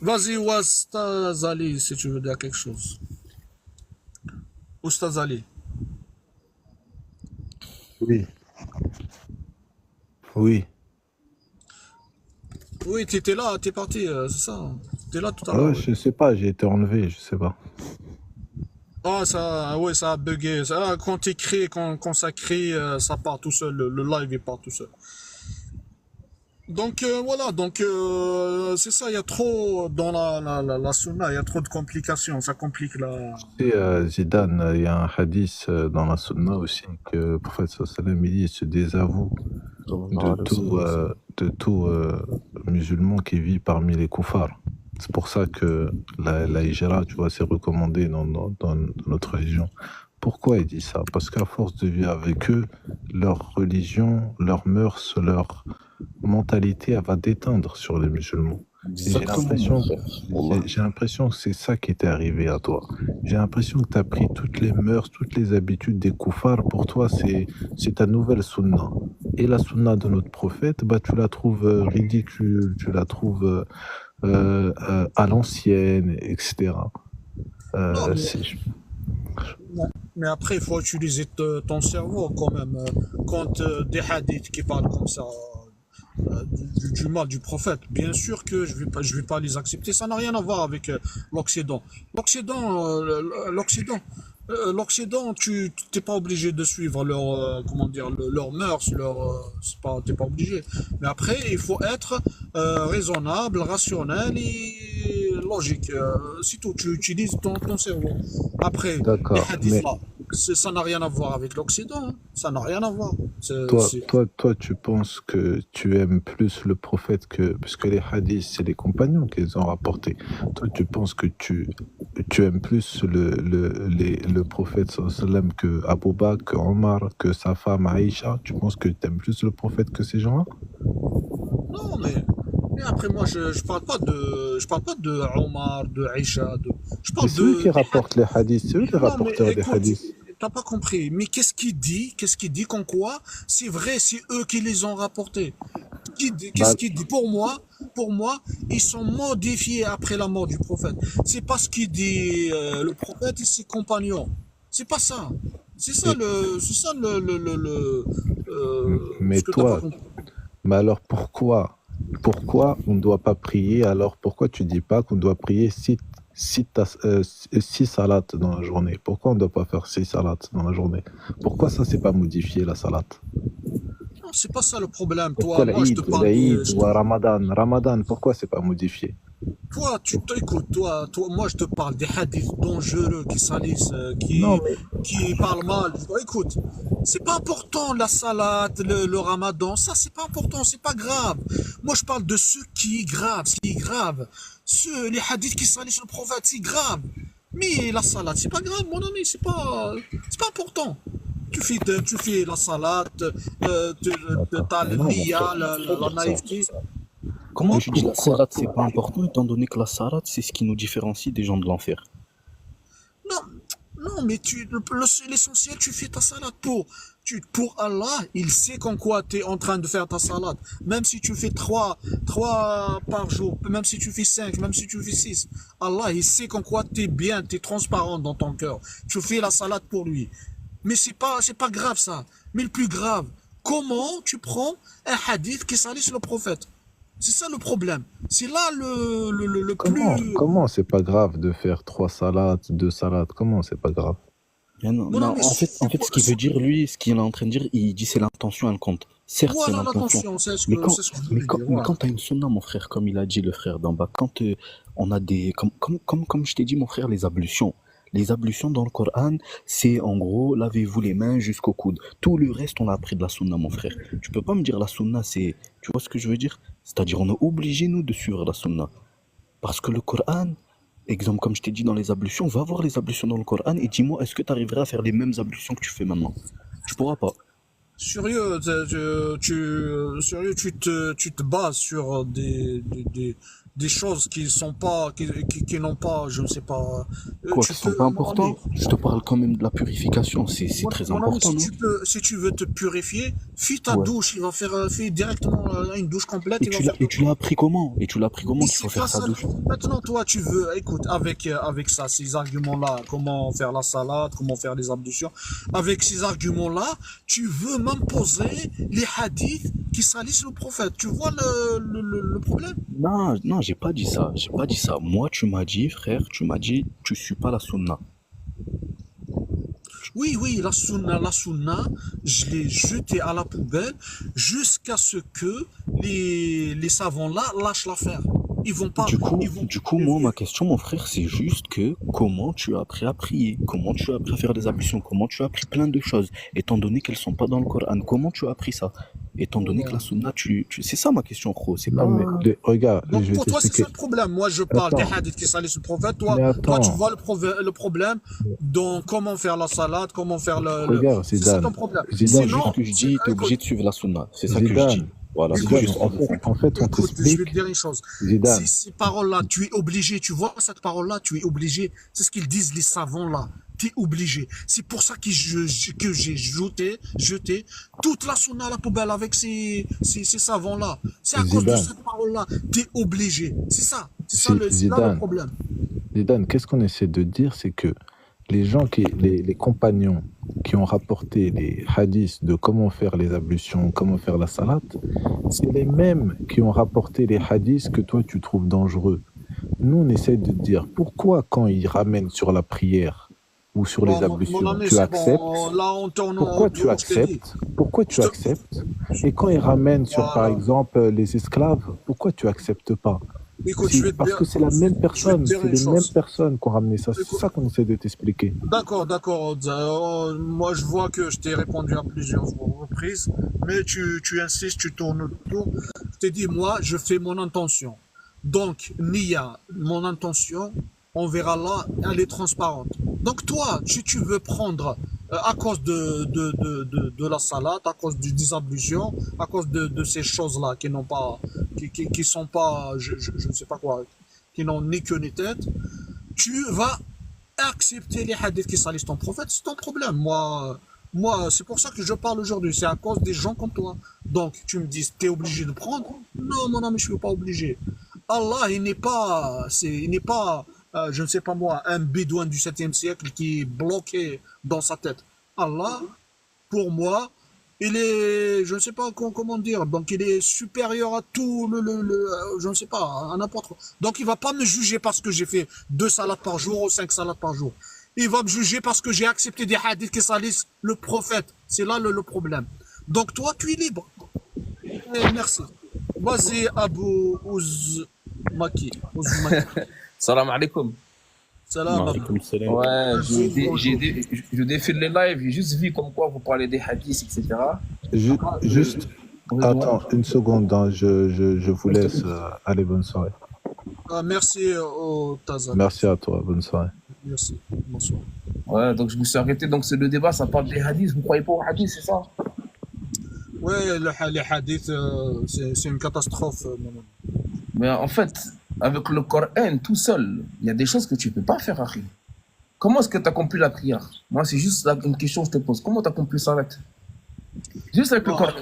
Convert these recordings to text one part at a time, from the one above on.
Vas-y, Ouastaz Ali, si tu veux dire quelque chose. Oustaz Ali. Oui, oui. Oui, t'étais là, t'es parti, c'est ça. T'es là tout à l'heure, Ouais, oui. je sais pas, j'ai été enlevé, je sais pas. Ah, ça, ouais, ça a bugué. Ça, quand t'écris, quand ça crie, ça part tout seul. Le live, il part tout seul. Donc voilà, donc c'est ça, il y a trop dans la sunna, il y a trop de complications, ça complique la... Tu sais, Zidane, il y a un hadith dans la Sunna aussi que le prophète sallallahu alayhi wa sallam, il dit, il se désavoue sallallahu de alayhi wa tout, sallam. musulman qui vit parmi les koufars. C'est pour ça que la hijra, tu vois, c'est recommandé dans notre religion. Pourquoi il dit ça? Parce qu'à force de vivre avec eux, leur religion, leurs mœurs, leur mentalité, elle va déteindre sur les musulmans. Et Exactement, mon frère. Wallah. j'ai l'impression que c'est ça qui t'est arrivé à toi. J'ai l'impression que tu as pris toutes les mœurs, toutes les habitudes des koufars. Pour toi, c'est ta nouvelle sunna. Et la sunna de notre prophète, bah, tu la trouves ridicule, tu la trouves à l'ancienne, etc. Non, Euh, mais, c'est- mais après, il faut utiliser ton cerveau quand même. Quand des hadiths qui parlent comme ça, du mal du prophète, bien sûr que je vais pas les accepter. Ça n'a rien à voir avec l'Occident. L'Occident, l'Occident, tu t'es pas obligé de suivre leur, comment dire, leurs mœurs, c'est pas, t'es pas obligé. Mais après, il faut être raisonnable, rationnel et logique. C'est tout. Tu utilises ton cerveau. Après, les d'accord, hadiths mais là, ça n'a rien à voir avec l'Occident, hein. Ça n'a rien à voir. tu penses que tu aimes plus le prophète que... Parce que les hadiths, c'est les compagnons qui les ont rapportés. Toi, tu penses que tu aimes plus le prophète sallallahu alayhi wa sallam que Abu Bakr, que Omar, que sa femme Aïcha. Tu penses que tu aimes plus le prophète que ces gens-là? Non, mais après, moi, je parle pas de Omar, de Aïcha, je Mais parle c'est eux qui des rapportent les hadiths, c'est eux les non, mais rapporteurs des écoute, hadiths. t'as pas compris. Mais qu'est-ce qu'il dit qu'en quoi? C'est vrai, c'est eux qui les ont rapportés. Qu'est-ce Bah, qu'il dit? Pour moi, ils sont modifiés après la mort du prophète. C'est pas ce qu'il dit le prophète et ses compagnons. C'est pas ça. et- C'est ça mais ce que t'as pas toi, compris. mais alors pourquoi on ne doit pas prier? Alors pourquoi tu dis pas qu'on doit prier six salats dans la journée? Pourquoi on ne doit pas faire six salats dans la journée? Pourquoi ça c'est pas modifié la salade? Non, c'est pas ça le problème. Pourquoi Moi, je te parle l'Aïd ou Ramadan? Ramadan, pourquoi c'est pas modifié? toi, tu t'écoutes, moi, je te parle des hadiths dangereux qui salissent, Non mais qui parlent mal. Écoute, c'est pas important la salade, le ramadan, ça, c'est pas important, c'est pas grave. Moi, je parle de ce qui est grave. Les hadiths qui salissent le prophète, c'est grave. Mais la salade, c'est pas grave, mon ami, c'est pas important. Tu fais la salade, t'as le Non, mon frère, nia, tu peux pas la dire ça. naïveté. Comment Comment? tu dis la pourquoi? salade c'est pas important étant donné que la salade c'est ce qui nous différencie des gens de l'enfer? Non, non, mais l'essentiel, tu fais ta salade pour Allah, il sait qu'en quoi tu es en train de faire ta salade. Même si tu fais trois par jour, même si tu fais cinq, même si tu fais six, Allah, il sait qu'en quoi tu es bien, tu es transparent dans ton cœur. Tu fais la salade pour lui. Mais c'est pas grave ça. Mais le plus grave, comment tu prends un hadith qui salisse le prophète? C'est ça le problème. C'est là le plus... Comment c'est pas grave de faire trois salades, deux salades? Comment c'est pas grave? Mais non, Mon non, ami, en fait, ce qu'il veut dire, lui, ce qu'il est en train de dire, il dit c'est l'intention, elle compte. Certes, c'est voilà l'intention. l'attention, Mais c'est ce que je mais voulais dire. mais Voilà. quand t'as une sunna, mon frère, comme il a dit le frère d'en bas, quand on a des, comme je t'ai dit, mon frère, les ablutions. Les ablutions dans le Coran, c'est en gros, lavez-vous les mains jusqu'au coude. Tout le reste, on a appris de la sunna, mon frère. Tu peux pas me dire la sunna, tu vois ce que je veux dire? C'est-à-dire, on est obligé, nous, de suivre la sunna. Parce que le Coran, exemple, comme je t'ai dit dans les ablutions, va voir les ablutions dans le Coran et dis-moi, est-ce que tu arriveras à faire les mêmes ablutions que tu fais maintenant? Tu pourras pas. Sérieux, sérieux, tu te bases sur des choses qui sont pas, qui n'ont pas, je ne sais pas, Quoi, tu qui sont peux, pas mon ami, importants? Je te parle quand même de la purification, c'est très mon ami, important, si non? tu peux, si tu veux te purifier, fais ta Ouais. douche, il va faire, fais directement une douche complète, Et il va tu l'as faire et tout. tu l'as appris comment? Et tu l'as appris Et comment qu'il faut c'est faire grâce sa à... douche? Maintenant, toi, tu veux, écoute, avec ça, ces arguments-là, comment faire la salade, comment faire les ablutions, avec ces arguments-là, tu veux m'imposer les hadiths qui salissent le prophète. Tu vois le problème? Non, non, j'ai pas dit ça. J'ai pas dit ça. Moi, tu m'as dit, frère, tu m'as dit, tu suis pas la sunna. Oui, oui, la sunna, je l'ai jetée à la poubelle jusqu'à ce que les savants-là lâchent l'affaire. Ils vont pas, ils vont, Moi, ma question, mon frère, c'est juste que comment tu as appris à prier, comment tu as appris à faire des ablutions, comment tu as appris plein de choses, étant donné qu'elles sont pas dans le Coran, comment tu as appris ça? Étant donné que la sunna, c'est ça ma question, gros, c'est Non, pas... mais regarde, je Donc vais pour toi, c'est ça t'expliquer. le problème. Moi, je parle des Attends, hadiths qui salissent le prophète. mais Toi, tu attends. vois le problème dans comment faire la salade, comment faire Regarde, C'est ça ton Zidane. problème. Moi, Zidane, juste Sinon, ce que je dis, t'es obligé écoute, de suivre la sunna. C'est ça que je dis. Zidane, Voilà, c'est écoute, Zidane, juste ça. en fait, on écoute, je vais te t'explique. dire une chose. Zidane, Ces paroles-là, tu es obligé. Tu vois cette parole-là, tu es obligé. C'est ce qu'ils disent les savants là. Tu es obligé. C'est pour ça que j'ai jeté toute la sunna à la poubelle avec ces savants-là. C'est à cause de Zidane, cette parole-là. Tu es obligé. C'est là le Zidane, problème. Zidane, qu'est-ce qu'on essaie de dire, c'est que les gens les compagnons qui ont rapporté les hadiths de comment faire les ablutions, comment faire la salate, c'est les mêmes qui ont rapporté les hadiths que toi tu trouves dangereux. Nous, on essaie de dire pourquoi quand ils ramènent sur la prière ou sur les Bon, mon ablutions, ami, tu c'est acceptes. bon. Là, on tourne en Pourquoi tu rond, je t'ai dit. acceptes? Pourquoi tu Je te- acceptes? Et quand ils ramènent sur, par Voilà. exemple, les esclaves, pourquoi tu acceptes pas? Écoute, je vais te Parce dire, que c'est la même je vais te personne, dire c'est une les mêmes chose. personnes qui ont ramené ça. C'est Écoute, ça qu'on essaie de t'expliquer. d'accord, Odza. Moi, je vois que je t'ai répondu à plusieurs reprises, mais tu insistes, tu tournes autour. Je t'ai dit, moi, je fais mon intention. Donc, Nia, mon intention, on verra là, elle est transparente. Donc, toi, si tu veux prendre, à cause de la salade, à cause du désablution, à cause de ces choses-là qui n'ont pas, qui sont pas, je ne sais pas quoi, qui n'ont ni queue ni tête, tu vas accepter les hadiths qui salissent ton prophète, c'est ton problème. Moi, c'est pour ça que je parle aujourd'hui. C'est à cause des gens comme toi. Donc, tu me dis, t'es obligé de prendre? Non, mon ami, je suis pas obligé. Allah, il n'est pas, je ne sais pas moi, un bédouin du 7e siècle qui est bloqué dans sa tête. Allah, pour moi, il est, je ne sais pas comment dire, donc il est supérieur à tout je ne sais pas, à n'importe quoi. Donc il va pas me juger parce que j'ai fait 2 salades par jour ou 5 salades par jour. Il va me juger parce que j'ai accepté des hadiths qui salissent le prophète. C'est là le problème. Donc toi, tu es libre. Et merci. Vas-y, Abu Ouzmaki. Salam alaikum. Salam, Abu. Alaykoum salam. Ouais, Bonjour. je défile les lives, j'ai juste vu comme quoi vous parlez des hadiths, etc. Juste, attends une seconde, hein, je vous laisse. Allez, bonne soirée. Merci au Tazan. Merci à toi, bonne soirée. Merci. Bonsoir. Ouais, donc je me suis arrêté, donc c'est le débat, ça parle des hadiths, vous croyez pas aux hadiths, c'est ça? Ouais, les hadiths, c'est une catastrophe, mon ami. Mais en fait, avec le Coran tout seul, il y a des choses que tu peux pas faire, Harry. Comment est-ce que tu as compris la prière? Moi, c'est juste une question que je te pose. Comment tu as compris ça avec? Juste avec le Bon, Coran.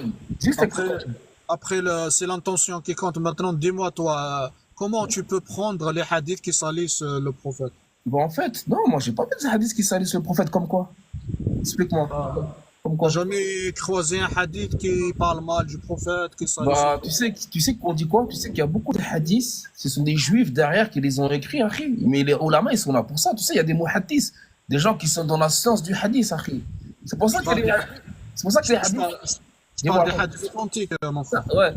Juste avec le après, Coran. après c'est l'intention qui compte. Maintenant, dis-moi, toi, comment tu peux prendre les hadiths qui salissent le prophète? Bon, en fait, non, moi, j'ai pas vu des hadiths qui salissent le prophète comme quoi. Explique-moi. Comme T'as quoi. jamais croisé un hadith qui parle mal du prophète, qui salisse le Bah, prophète? tu sais qu'on dit quoi? Tu sais qu'il y a beaucoup de hadiths, ce sont des juifs derrière qui les ont écrits, Harry. Mais les ulama, ils sont là pour ça. Tu sais, il y a des muhaddis, des gens qui sont dans la science du hadith, Harry. C'est pour ça que c'est pour ça que les Je hadiths. parle, je Dis-moi, parle des hadiths authentiques, mon frère. ouais,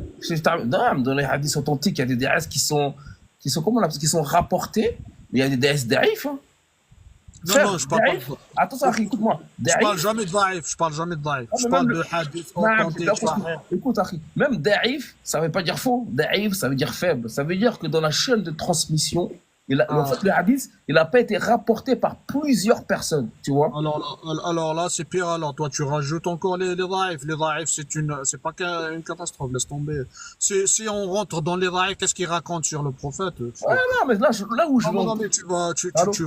non, dans les hadiths authentiques, il y a des hadiths qui sont comment là, qui sont rapportés, mais il y a des hadiths daïfs. Hein. Non, Frère, non, je parle pas daïf, attention, Harry, écoute-moi. Je parle Daïf, jamais de daïf, je parle jamais de daïf. ah, Je mais parle même de hadith non, authentiques, écoute, Harry, même daïf, ça veut pas dire faux. Daïf, ça veut dire faible. Ça veut dire que dans la chaîne de transmission, En fait, le hadith, il n'a pas été rapporté par plusieurs personnes, tu vois. Alors là, c'est pire. Alors, toi, tu rajoutes encore les dhaïfs. Les dhaïfs, c'est pas qu'une catastrophe, laisse tomber. Si on rentre dans les dhaïfs, qu'est-ce qu'ils racontent sur le prophète? Ouais, non, mais là où je veux Non, en... mais tu vas, Allô je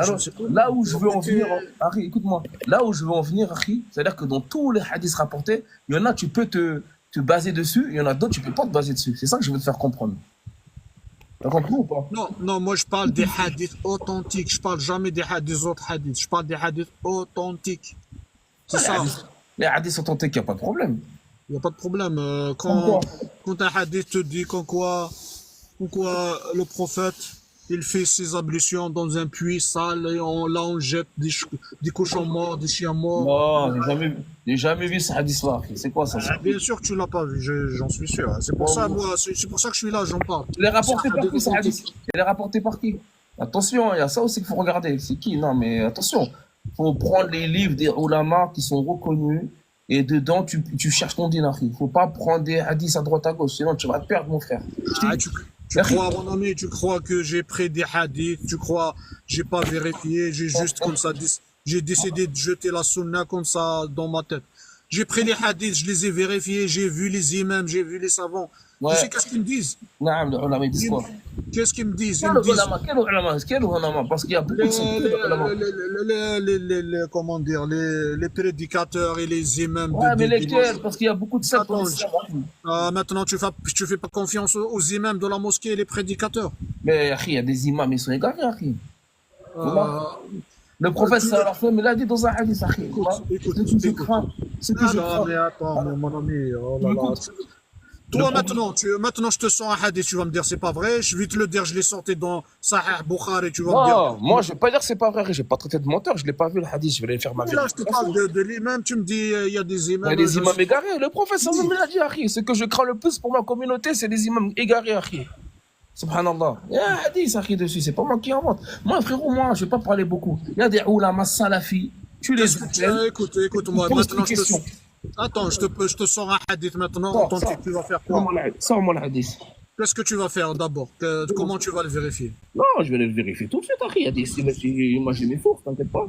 Alors, ne sais pas. là où je veux en venir, Harry, écoute-moi. Là où je veux en venir, Harry, c'est-à-dire que dans tous les hadiths rapportés, il y en a, tu peux te baser dessus, il y en a d'autres, tu peux pas te baser dessus. C'est ça que je veux te faire comprendre. T'as compris ou pas? Non, moi, je parle des hadiths authentiques. Je parle jamais des autres hadiths. Je parle des hadiths authentiques. C'est ça. Les hadiths authentiques, il n'y a pas de problème. Il n'y a pas de problème. Pourquoi? Quand un hadith te dit qu'en quoi le prophète, il fait ses ablutions dans un puits sale et là on jette des cochons morts, des chiens morts. Non, j'ai jamais vu ce hadith-là. C'est quoi ça? Bien sûr que tu l'as pas vu, j'en suis sûr. C'est pour ça, moi, c'est pour ça que je suis là, j'en parle. Il est rapporté par qui, ce hadith? Il est rapporté par qui? Attention, il y a ça aussi qu'il faut regarder. C'est qui? Non, mais attention. Il faut prendre les livres des ulama qui sont reconnus et dedans, tu cherches ton dinar. Il ne faut pas prendre des hadiths à droite à gauche, sinon tu vas te perdre, mon frère. Tu crois, mon ami, tu crois que j'ai pris des hadiths, tu crois, j'ai pas vérifié, j'ai juste comme ça, j'ai décidé de jeter la sunna comme ça dans ma tête. J'ai pris les hadiths, je les ai vérifiés, j'ai vu les imams, j'ai vu les savants. Ouais. Tu sais qu'est-ce qu'ils me disent? Non, les ulama, ils disent quoi? Qu'est-ce qu'ils me disent? Ils Quel me disent ulama? Parce qu'il y a beaucoup de comment dire, les prédicateurs et les imams Ouais, mais de lesquels? Parce qu'il y a beaucoup de ça. Attends, maintenant tu fais pas confiance aux imams de la mosquée et les prédicateurs. Mais il y a des imams, ils sont égarés, Akhi. Euh, Le prophète sallallahu alayhi wa sallam, il a dit dans un hadith, Akhi. écoute, Ce que je crains, ce que je non, crains. mais attends, mon ami, oh là là. Écoute, Toi, maintenant, je te sens un hadith, tu vas me dire, c'est pas vrai. Je vais te le dire, je l'ai sorti dans Sahih Bukhari, tu vas me dire. non, moi, je vais pas dire que c'est pas vrai. Je vais pas traiter de menteur. Je l'ai pas vu le hadith. Je vais aller faire ma Mais là, je te vérification. parle de l'imam, tu me dis, il y a des Il y imams. a des imams égarés. Le prophète sallallahu alayhi wa sallam, il a dit, Akhi, ce que je crains le plus pour ma communauté, c'est les imams égarés, Akhi. Subhanallah. Il y a un hadith, Akhi, dessus. C'est pas moi qui invente. Moi, frérot, moi, je vais pas parler beaucoup. Il y a des ulama salafis. Tu les Écoute-moi, maintenant, Attends, je te sors un hadith maintenant. Tu vas faire quoi? Sors-moi le hadith. Qu'est-ce que tu vas faire d'abord? Comment tu vas le vérifier? Non, je vais le vérifier tout de suite, Akhi. Il y a des... Moi, j'ai mes sources, t'inquiète pas.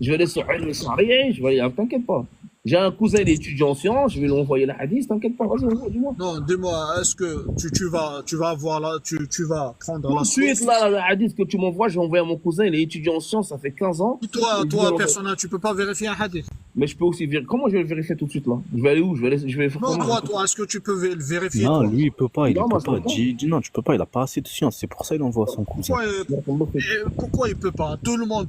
Je vais aller sur le Sahih, je vais aller, t'inquiète pas. J'ai un cousin, il est étudiant en sciences, je vais lui envoyer le hadith, t'inquiète pas, vas-y, dis-moi. Non, dis-moi, est-ce que tu vas avoir là, tu vas prendre Tout la de suite, source? là, le hadith que tu m'envoies, je vais envoyer à mon cousin, il est étudiant en sciences, ça fait 15 ans. Et toi, personnel, tu peux pas vérifier un hadith? Mais je peux aussi vérifier. Comment je vais le vérifier tout de suite, là? Je vais aller où? Je vais faire Non, comment? toi, est-ce que tu peux le vérifier? Non, toi lui, il peut pas, Non, moi, je peux pas. Non, tu peux pas, il a pas assez de science. C'est pour ça qu'il envoie son cousin. Pourquoi il peut pas? Tout le monde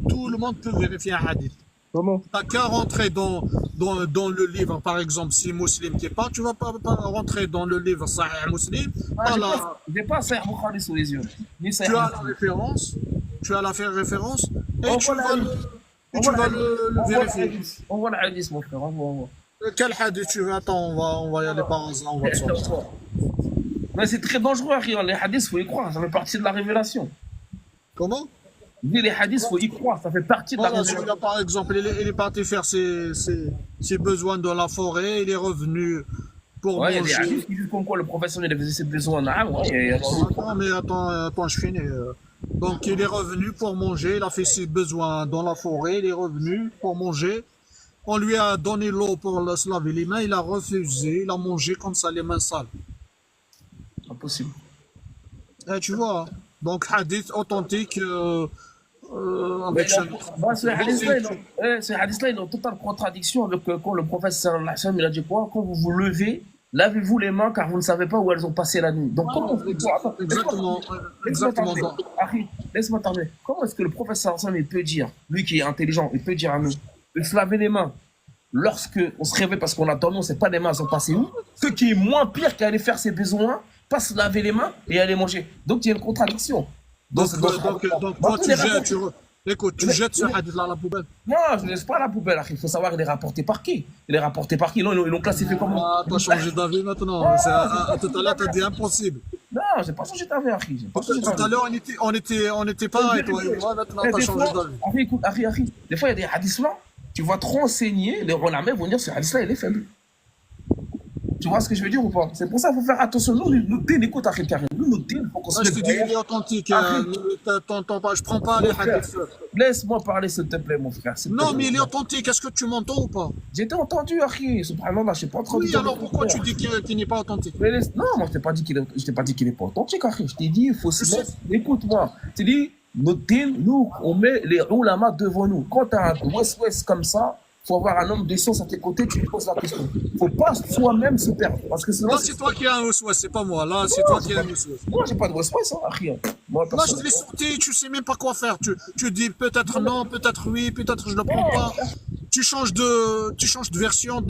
peut vérifier un hadith. Comment? T'as qu'à rentrer dans le livre, par exemple, si Muslim qui est pas, tu vas pas rentrer dans le livre Sahih Muslim. J'ai pas Sahih Bukhari sous les yeux. Ni Sahih Tu as la Muslim. référence, et On tu voit vas le vérifier. On voit le hadith, mon frère. On voit. Quel hadith tu veux? Attends, on va y aller par hasard, on va te sortir. Mais c'est très dangereux, Akhi. Les hadiths, faut y croire. Ça fait partie de la révélation. Comment? Je dis, les hadiths, faut y croire. Ça fait partie de la Voilà, révélation. celui-là, par exemple, il est parti faire ses besoins dans la forêt, il est revenu pour Ouais, il y a des manger. hadiths qui disent comme quoi le professionnel il faisait ses besoins. Ouais, Attends, je finis. Donc, il est revenu pour manger, il a fait ses besoins dans la forêt, il est revenu pour manger. On lui a donné l'eau pour se laver les mains, il a refusé, il a mangé comme ça, les mains sales. Impossible. Tu vois, donc hadith authentique Mais avec ce hadith-là, il est en totale contradiction avec quand le prophète sallallahu alayhi wa sallam, il a dit quoi? Quand vous vous levez, lavez-vous les mains car vous ne savez pas où elles ont passé la nuit. Donc, comment exactement. Harry, laisse-moi terminer. Comment est-ce que le prophète sallallahu alayhi wa sallam, il peut dire, lui qui est intelligent, il peut dire à nous, de se laver les mains lorsque on se réveille parce qu'on a dormi, on ne sait pas les mains elles sont passées où? Ce qui est moins pire qu'aller faire ses besoins, pas se laver les mains et aller manger. Donc, il y a une contradiction. Donc toi, tu jettes ce hadith-là à la poubelle. Non, je ne laisse pas à la poubelle. Il faut savoir, il est rapporté par qui? Il est rapporté par qui? Non, ils l'ont classifié comment? Ah, t'as changé d'avis maintenant. Tout à l'heure, t'as dit impossible. Non, j'ai pas changé d'avis, Harry. Tout à l'heure, on était pareil, toi et moi. Maintenant, t'as changé d'avis. Harry, écoute, Harry. Des fois, il y a des hadiths là, tu vas trop enseigner, les ulama vont dire ce hadith-là, il est faible. Tu vois ce que je veux dire ou pas? C'est pour ça qu'il faut faire attention. Nous dînes, écoute, Harry Karim, nous dînes, faut qu'on se Moi, je mette te dis, il derrière. est authentique. Akhi, Je prends pas les mon frère, hadiths. laisse-moi parler s'il te plaît, mon frère. S'il te Non, mais plaît. il est authentique. Est-ce que tu m'entends ou pas? J'étais entendu, Akhi. Subhanallah, je n'ai pas entendu Oui, dire le alors pourquoi tu contraire. dis qu'il n'est pas authentique? Non, moi, je t'ai pas dit qu'il est pas authentique, Akhi. Je t'ai dit, il faut se Je mettre. Écoute-moi. Je t'ai dit, notre team, nous, on met les ulama devant nous. Quand tu as un West-West comme ça, il faut avoir un homme de science à tes côtés, tu lui poses la question. Il ne faut pas soi-même se perdre. Parce que sinon, Là, c'est toi qui as un West-West, c'est pas moi. Là, c'est toi qui as un West-West. moi, j'ai pas de West-West, hein, Akhi. Moi, Là, je te l'ai personnellement. sorti, tu sais même pas quoi faire. Tu dis peut-être non, peut-être oui, peut-être je le prends pas. Tu changes de version Les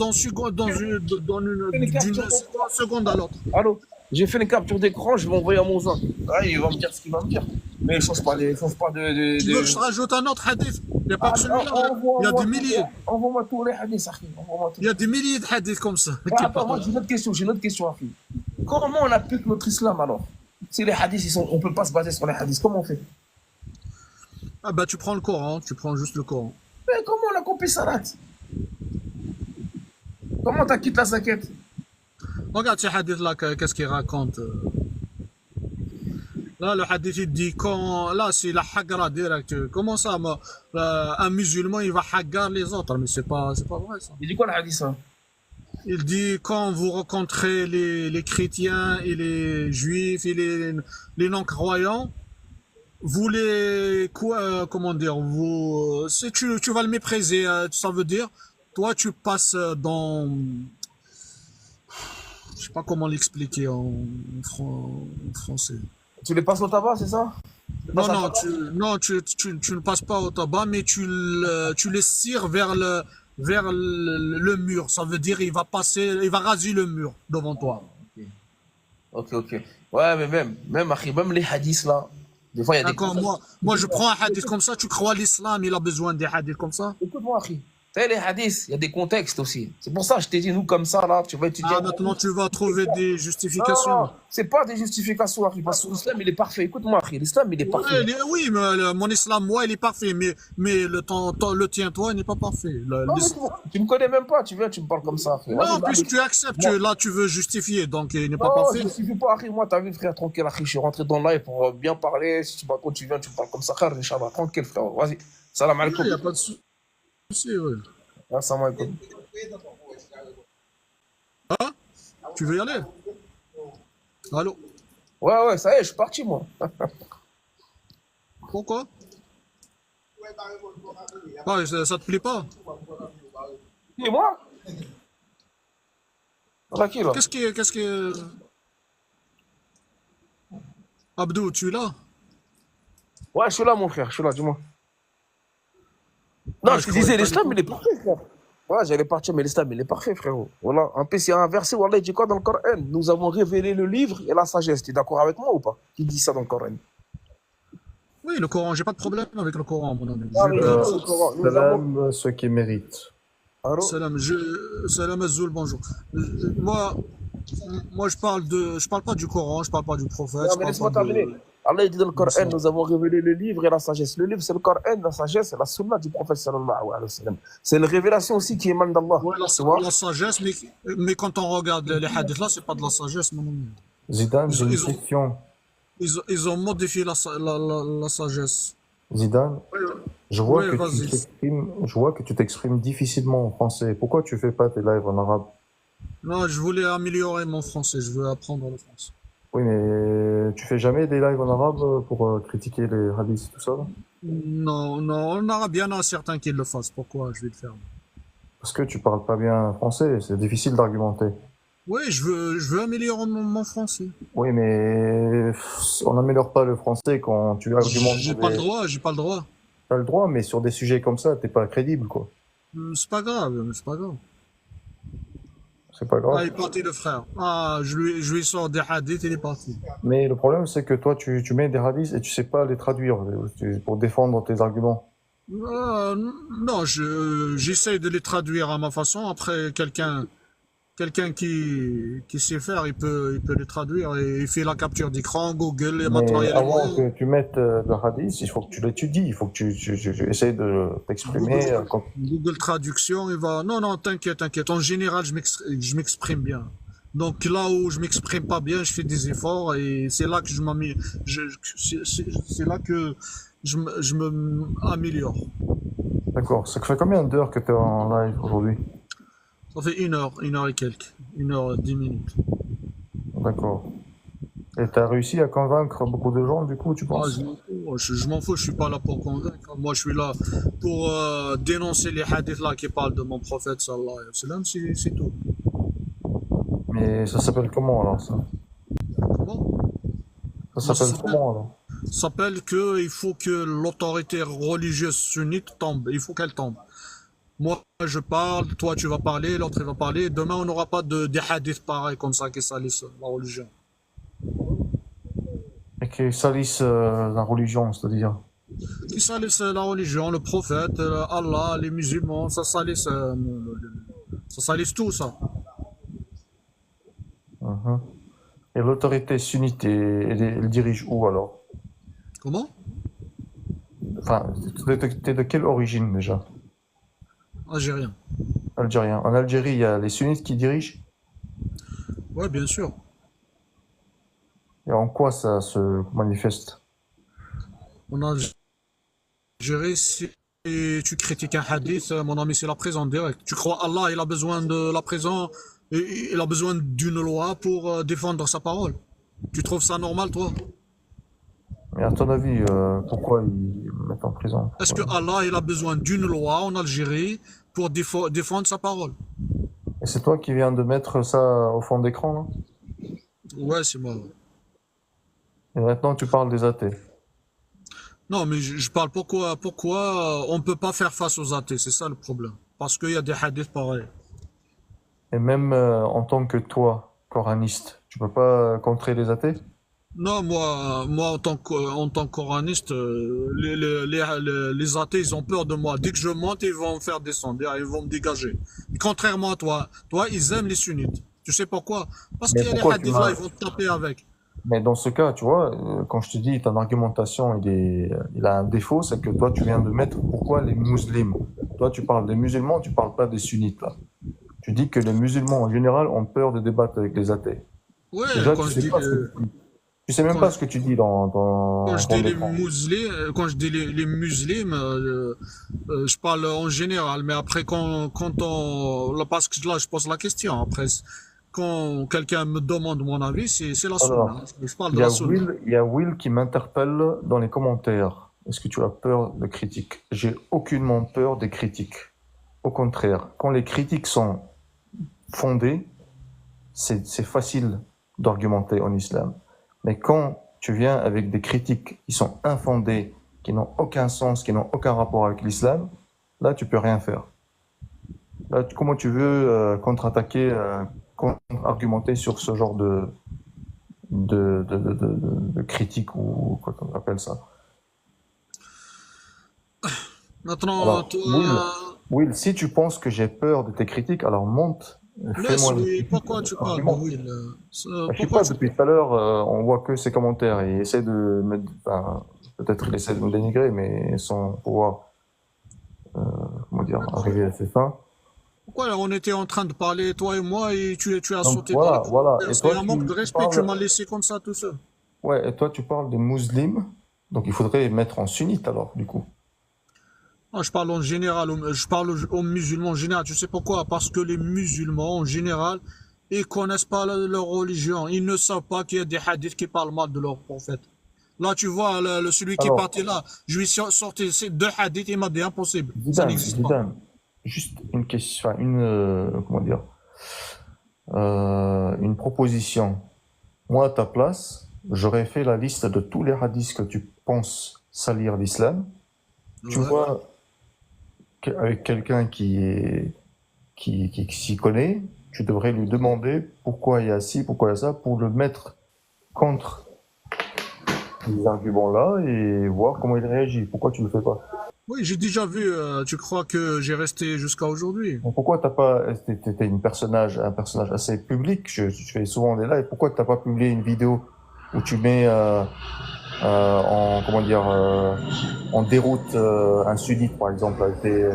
d'une captures seconde à l'autre. Allô, j'ai fait une capture d'écran, je vais envoyer à mon zin. Ah, il va me dire ce qu'il va me dire. Mais il ne change pas, change pas Tu veux que je te rajoute un autre hadith? Il n'y a pas que celui-là. Il y a des milliers. Envoie-moi tous les hadiths, Akhi. Envoie-moi tout. Il y a des milliers de hadiths comme ça. Ouais, attends, moi j'ai une autre question, Akhi. Comment on applique notre islam alors? Si les hadiths, on ne peut pas se baser sur les hadiths, comment on fait? Ah bah tu prends le Coran, tu prends juste le Coran. Mais comment on accomplit salat? Comment tu quitté la zakat? Regarde ces hadiths-là, qu'est-ce qu'ils racontent. Là, le hadith, il dit quand. Là, c'est la hagra direct. Comment ça, un musulman, il va hagar les autres? Mais c'est pas vrai, ça. Il dit quoi le hadith, ça? Il dit quand vous rencontrez les chrétiens et les juifs et les non-croyants, vous les. Comment dire? Si tu vas le mépriser, ça veut dire, toi, tu passes dans. Je sais pas comment l'expliquer en français. Tu les passes au tabac, c'est ça? Tu ne passes pas au tabac, mais tu les tires vers le mur. Ça veut dire il va raser le mur devant toi. Ok. Ouais, mais même, Akhi, même les hadiths là, des fois il y a des. D'accord, moi je prends un hadith comme ça, tu crois l'islam, il a besoin des hadiths comme ça? Écoute-moi, Akhi. Tu sais, les hadiths, il y a des contextes aussi. C'est pour ça que je t'ai dit, nous, comme ça, là, tu vas étudier. Ah, maintenant tu vas trouver des justifications. Non, c'est pas des justifications, Akhi, parce que l'islam, il est parfait. Écoute-moi, Akhi, l'islam, il est parfait. Ouais, oui, mais mon islam, moi, il est parfait, mais le tien, toi, il n'est pas parfait. Non, mais tu me connais même pas, tu viens, tu me parles comme ça, Akhi. Non, puisque tu acceptes, là, tu veux justifier, donc il n'est pas Non, parfait. je ne justifie pas, Akhi. Moi, t'as vu, frère, tranquille, Akhi, je suis rentré dans le live pour bien parler. Si tu quand tu viens, tu me parles comme ça, frère, Inch'Allah, tranquille, frère. Vas-y. Salam alaikum. Il n'y a pas de souci, ouais. Salam alaikum. Hein? Tu veux y aller? Allô? Ouais, ça y est, je suis parti, moi. Pourquoi? Ouais, ça te plaît pas? Et moi? Tranquille, là. Qu'est-ce que... Abdou, tu es là? Ouais, je suis là, mon frère, je suis là, dis-moi. Non, Ah, je te croyais disais, pas l'islam, du il est parfait, frère. Ouais, j'allais partir, mais l'islam, il est parfait, frérot. Voilà. En plus, il y a un verset, Wallah, il dit quoi dans le Coran? Nous avons révélé le livre et la sagesse. Tu es d'accord avec moi ou pas? Qui dit ça dans le Coran? Oui, le Coran, j'ai pas de problème avec le Coran, mon ami. Ah, mais le Coran, nous avons... Salam, ceux qui méritent. Allô? Salam Azoul, bonjour. Moi, je parle pas du Coran, je parle pas du prophète. Non, Je mais parle laisse-moi pas terminer. Allah il dit dans le Coran, l'islam. nous avons révélé le livre et la sagesse. Le livre, c'est le Coran, la sagesse, c'est la sunna du prophète sallallahu alayhi wa sallam. C'est une révélation aussi qui émane d'Allah. Ouais, Tu vois? la sagesse, mais quand on regarde les hadiths là, c'est pas de la sagesse, mon ami. Zidane, j'ai une Ils ont- question. Ils ont modifié la sagesse. Zidane, Oui, je vois oui, que vas-y. tu t'exprimes difficilement en français. Pourquoi tu fais pas tes lives en arabe? Non, je voulais améliorer mon français, je veux apprendre le français. Oui, mais tu fais jamais des lives en arabe pour critiquer les hadiths et tout ça? Non, on aura bien un certain qui le fasse. Pourquoi je vais le faire? Parce que tu parles pas bien français, c'est difficile d'argumenter. Oui, je veux améliorer mon français. Oui, mais on n'améliore pas le français quand tu argumentes. J'ai pas le droit. T'as le droit, mais sur des sujets comme ça, t'es pas crédible, quoi. C'est pas grave, c'est pas grave. C'est pas Ah, grave. il est parti le frère. Ah, je lui sors des hadiths, il est parti. Mais le problème, c'est que toi, tu mets des hadiths et tu sais pas les traduire pour défendre tes arguments. Non, j'essaie de les traduire à ma façon. Après, quelqu'un qui sait faire, il peut les traduire et il fait la capture d'écran, Google, les Mais matériels. avant que tu mettes le hadith, il faut que tu l'étudies, il faut que tu essaies de t'exprimer. Google Traduction, il va. Non, t'inquiète. En général, je m'exprime bien. Donc là où je m'exprime pas bien, je fais des efforts et c'est là que je m'améliore. C'est là que je me améliore. D'accord. Ça fait combien d'heures que tu es en live aujourd'hui? Ça fait une heure et quelques, 1 h 10 minutes. D'accord. Et tu as réussi à convaincre beaucoup de gens, du coup, tu Ah, penses? je m'en fous, je suis pas là pour convaincre. Moi, je suis là pour dénoncer les hadiths là qui parlent de mon prophète sallallahu alayhi wa sallam, c'est tout. Mais ça s'appelle comment alors ça? Comment? Ça Moi, s'appelle comment alors? ça s'appelle que il faut que l'autorité religieuse sunnite tombe, il faut qu'elle tombe. Moi, je parle, toi, tu vas parler, l'autre, il va parler. Demain, on n'aura pas des hadiths pareils comme ça qui salissent la religion. Et qui salissent la religion, c'est-à-dire? Qui salissent la religion, le prophète, Allah, les musulmans, ça salisse tout ça. Mhm. Et l'autorité sunnite, elle dirige où alors? Comment? Enfin, t'es de quelle origine déjà? Algérien. Algérien. En Algérie, il y a les sunnites qui dirigent. Ouais, bien sûr. Et en quoi ça se manifeste? En Algérie, si tu critiques un hadith, mon ami, c'est la prison directe. Tu crois Allah, il a besoin de la prison, et il a besoin d'une loi pour défendre sa parole. Tu trouves ça normal, toi? Et à ton avis, pourquoi ils le mettent en prison? Est-ce que Allah, il a besoin d'une loi en Algérie pour défendre sa parole? Et c'est toi qui viens de mettre ça au fond d'écran, là? Ouais, c'est moi. Et maintenant, tu parles des athées. Non, mais je parle pourquoi on peut pas faire face aux athées, c'est ça le problème. Parce qu'il y a des hadiths pareils. Et même en tant que toi, coraniste, tu peux pas contrer les athées? Non, moi en tant que coraniste, les athées, ils ont peur de moi. Dès que je monte, ils vont me faire descendre, ils vont me dégager. Contrairement à toi, ils aiment les sunnites. Tu sais pourquoi? Parce Mais qu'il y a les pourquoi tu hadiths là, m'as... ils vont te taper avec. Mais dans ce cas, tu vois, quand je te dis ton argumentation, il a un défaut, c'est que toi, tu viens de mettre pourquoi les musulmans. Toi, tu parles des musulmans, tu parles pas des sunnites, là. Tu dis que les musulmans, en général, ont peur de débattre avec les athées. Ouais, Déjà, quand tu je sais dis pas ce que tu dis. Tu sais même quand pas ce que tu dis quand dans je ton dis les écran. musulmans, quand je dis les musulmans, je parle en général, mais après là, parce que là je pose la question, après quand quelqu'un me demande mon avis, c'est la sunna. Alors, Je parle de la sunna. Il y a Will qui m'interpelle dans les commentaires. Est-ce que tu as peur de critiques? J'ai aucunement peur des critiques. Au contraire, quand les critiques sont fondées, c'est facile d'argumenter en islam. Mais quand tu viens avec des critiques qui sont infondées, qui n'ont aucun sens, qui n'ont aucun rapport avec l'islam, là, tu peux rien faire. Là, comment tu veux contre-attaquer, contre-argumenter sur ce genre de critiques ou quoi qu'on appelle ça? Maintenant, Alors, toi, Will, si tu penses que j'ai peur de tes critiques, alors monte, laisse fais-moi des lui. critiques, Pourquoi tu parles de argumente. Will? Je sais Pourquoi pas, tu... depuis tout à l'heure, on voit que ses commentaires et il essaie de me, enfin, peut-être il essaie de me dénigrer, mais sans pouvoir, comment dire, arriver à ses fins. Pourquoi on était en train de parler, toi et moi, et tu as Donc sauté par les voilà. commentaires. Et C'est toi, un manque de tu respect, tu parles, m'as laissé comme ça tout seul. ouais, et toi, tu parles de musulmans. Donc il faudrait mettre en sunnite alors, du coup. Ah, je parle en général, je parle aux musulmans en général. Tu sais pourquoi? Parce que les musulmans en général, ils connaissent pas leur religion. Ils ne savent pas qu'il y a des hadiths qui parlent mal de leur prophète. Là, tu vois, celui qui est Alors, parti là, je lui ai sorti ces 2 hadiths, il m'a dit impossible. Ça n'existe pas. Zidane, juste une question, enfin, comment dire, une proposition. Moi, à ta place, j'aurais fait la liste de tous les hadiths que tu penses salir l'islam. Tu Ouais. vois, avec quelqu'un qui s'y connaît, tu devrais lui demander pourquoi il y a ci, pourquoi il y a ça, pour le mettre contre ces arguments-là et voir comment il réagit. Pourquoi tu le fais pas? Oui, j'ai déjà vu. Tu crois que j'ai resté jusqu'à aujourd'hui? Donc, pourquoi t'as pas, t'es un personnage assez public, je fais souvent des lives, pourquoi t'as pas publié une vidéo où tu mets en, comment dire, en déroute un sunnite, par exemple, avec des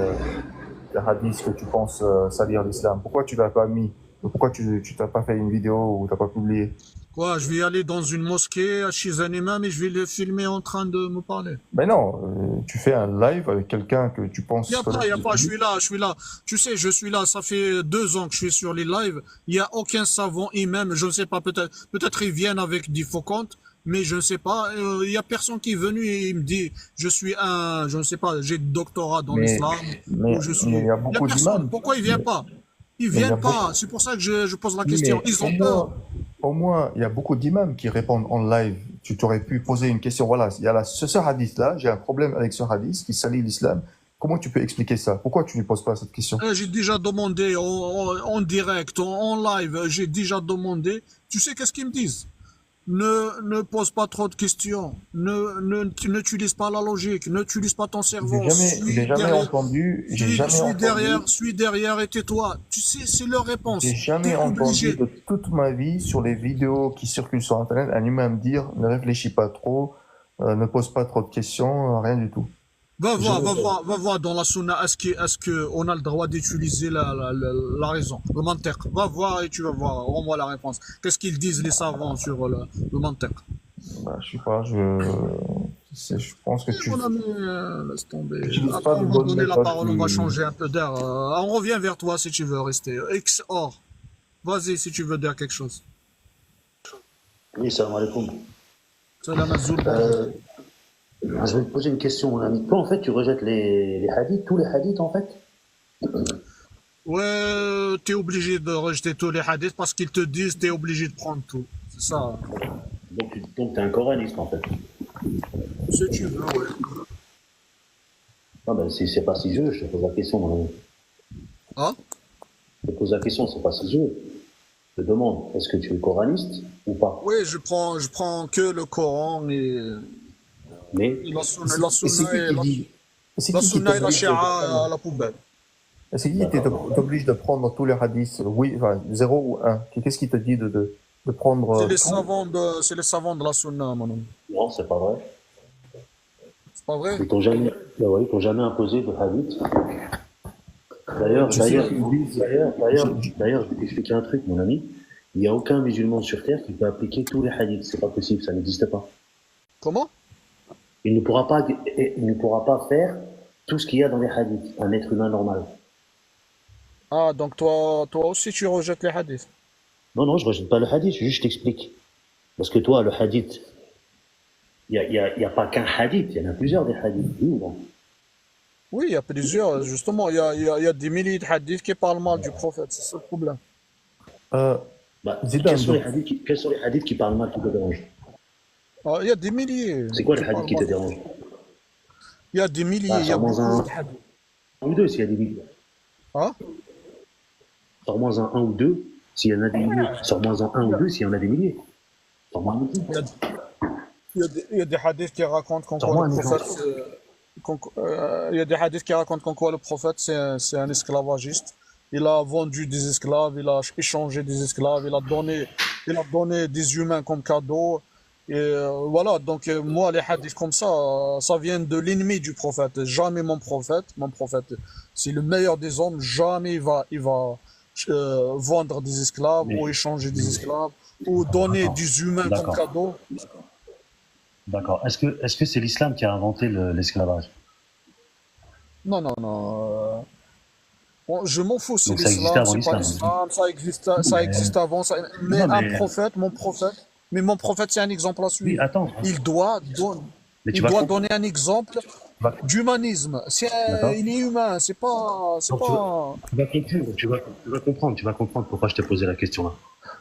hadiths que tu penses salir l'islam? Pourquoi tu l'as pas mis Pourquoi tu t'as pas fait une vidéo ou t'as pas publié? Quoi, je vais aller dans une mosquée chez un imam et je vais le filmer en train de me parler. Mais non, tu fais un live avec quelqu'un que tu penses Y a connaître pas, depuis. je suis là. Tu sais, je suis là, ça fait 2 ans que je suis sur les lives. Il y a aucun savant imam, je ne sais pas, peut-être ils viennent avec des faux comptes, mais je ne sais pas. Il y a personne qui est venu et il me dit, je suis je ne sais pas, j'ai doctorat dans Mais, l'islam, mais, ou je mais il suis. y a Il y a beaucoup personne. d'imams. Pourquoi ils viennent pas? Ils Mais il y a viennent beaucoup. pas. C'est pour ça que je pose la Oui, question. mais Ils ont peur. au moins, il y a beaucoup d'imams qui répondent en live. Tu t'aurais pu poser une question. Voilà, il y a ce hadith-là. J'ai un problème avec ce hadith qui salit l'islam. Comment tu peux expliquer ça? Pourquoi tu ne lui poses pas cette question? J'ai déjà demandé en direct, en live, j'ai déjà demandé. Tu sais qu'est-ce qu'ils me disent? Ne pose pas trop de questions. N'utilise pas la logique. N'utilise pas ton cerveau. J'ai jamais entendu, Suis derrière et tais-toi. Tu sais, c'est leur réponse. j'ai jamais T'es entendu obligé. de toute ma vie sur les vidéos qui circulent sur Internet un imam dire ne réfléchis pas trop, ne pose pas trop de questions, rien du tout. Va Je- voir dans la sunna, est-ce que on a le droit d'utiliser la raison, le mantiq. Va voir et tu vas voir, rends-moi la réponse. Qu'est-ce qu'ils disent les savants sur le mantiq? Bah, je sais pas, je pense que Mon ami, laisse tomber. n'utilises pas Attends, de on va bonnes donner la méthodes parole, on va qui... changer un peu d'air. On revient vers toi si tu veux rester. XOR, vas-y si tu veux dire quelque chose. Oui, salam alaikum. Salam Azoul. Je vais te poser une question, mon ami. Toi, en fait, tu rejettes les hadiths, tous les hadiths, en fait? Ouais, t'es obligé de rejeter tous les hadiths parce qu'ils te disent t'es obligé de prendre tout. C'est ça. Donc t'es un coraniste, en fait. Si tu veux, ouais. Non, ben, c'est pas si je te pose la question, mon ami. Hein? Je te pose la question, c'est pas si je te demande, est-ce que tu es coraniste ou pas? Oui, je prends que le Coran Mais, la sunna, Et c'est qui qui dit... C'est la qui sunna et la t'oblige de shi'a prendre- à la poubelle. c'est qui t'oblige de prendre tous les hadiths, oui, enfin, 0 ou 1? Qu'est-ce qui te dit de prendre C'est les savants de la sunna, mon ami. non, c'est pas vrai. C'est pas vrai? Ils t'ont jamais, ben ouais, ils t'ont jamais imposé de hadith. D'ailleurs, Tu sais, je vais t'expliquer un truc, mon ami. Il n'y a aucun musulman sur terre qui peut appliquer tous les hadiths. C'est pas possible, ça n'existe pas. Comment? Il ne pourra pas faire tout ce qu'il y a dans les hadiths, un être humain normal. Ah, donc toi aussi tu rejettes les hadiths. Non, non, je ne rejette pas le hadith, juste je t'explique. Parce que toi, le hadith, il y a pas qu'un hadith, il y en a plusieurs des hadiths. Oui ou non? Oui, il y a plusieurs, justement, il y a des milliers de hadiths qui parlent mal du prophète, c'est ça le problème. Bah, Zidane, quels sont les hadiths qui parlent mal qui te dérangent? Ah, il y a des milliers. C'est quoi les qui hadiths parlent qui te mal. dérangent? Il y a des milliers, Ah, il y a sors-moi beaucoup un de hadiths. ou deux s'il y a des milliers. Hein? Sors-moi un ou deux s'il y en a des milliers. Sors-moi un ou deux s'il y en a des milliers. Sors-moi un Il y a, il y a des hadiths qui racontent qu'en quoi Sors-moi le un prophète, exemple. il y a des hadiths qui racontent qu'en quoi le prophète c'est un esclavagiste. Il a vendu des esclaves, il a échangé des esclaves, il a donné des humains comme cadeau. Et voilà, donc moi les hadiths comme ça vient de l'ennemi du prophète. Jamais mon prophète, c'est le meilleur des hommes, jamais il va vendre des esclaves ou Mais, échanger des esclaves ou donner d'accord, des humains comme d'accord, cadeau. d'accord. Est-ce que c'est l'islam qui a inventé l'esclavage? Non, non, non. Bon, je m'en fous, c'est Donc ça existait l'islam, avant c'est pas l'islam. l'islam, ça Mais, existe avant, mais non, un mais prophète, mon prophète, c'est un exemple à oui, suivre. attends. Il doit, don- Mais il doit donner un exemple d'humanisme. d'accord. Il est humain, Donc tu vas comprendre pourquoi je t'ai posé la question là.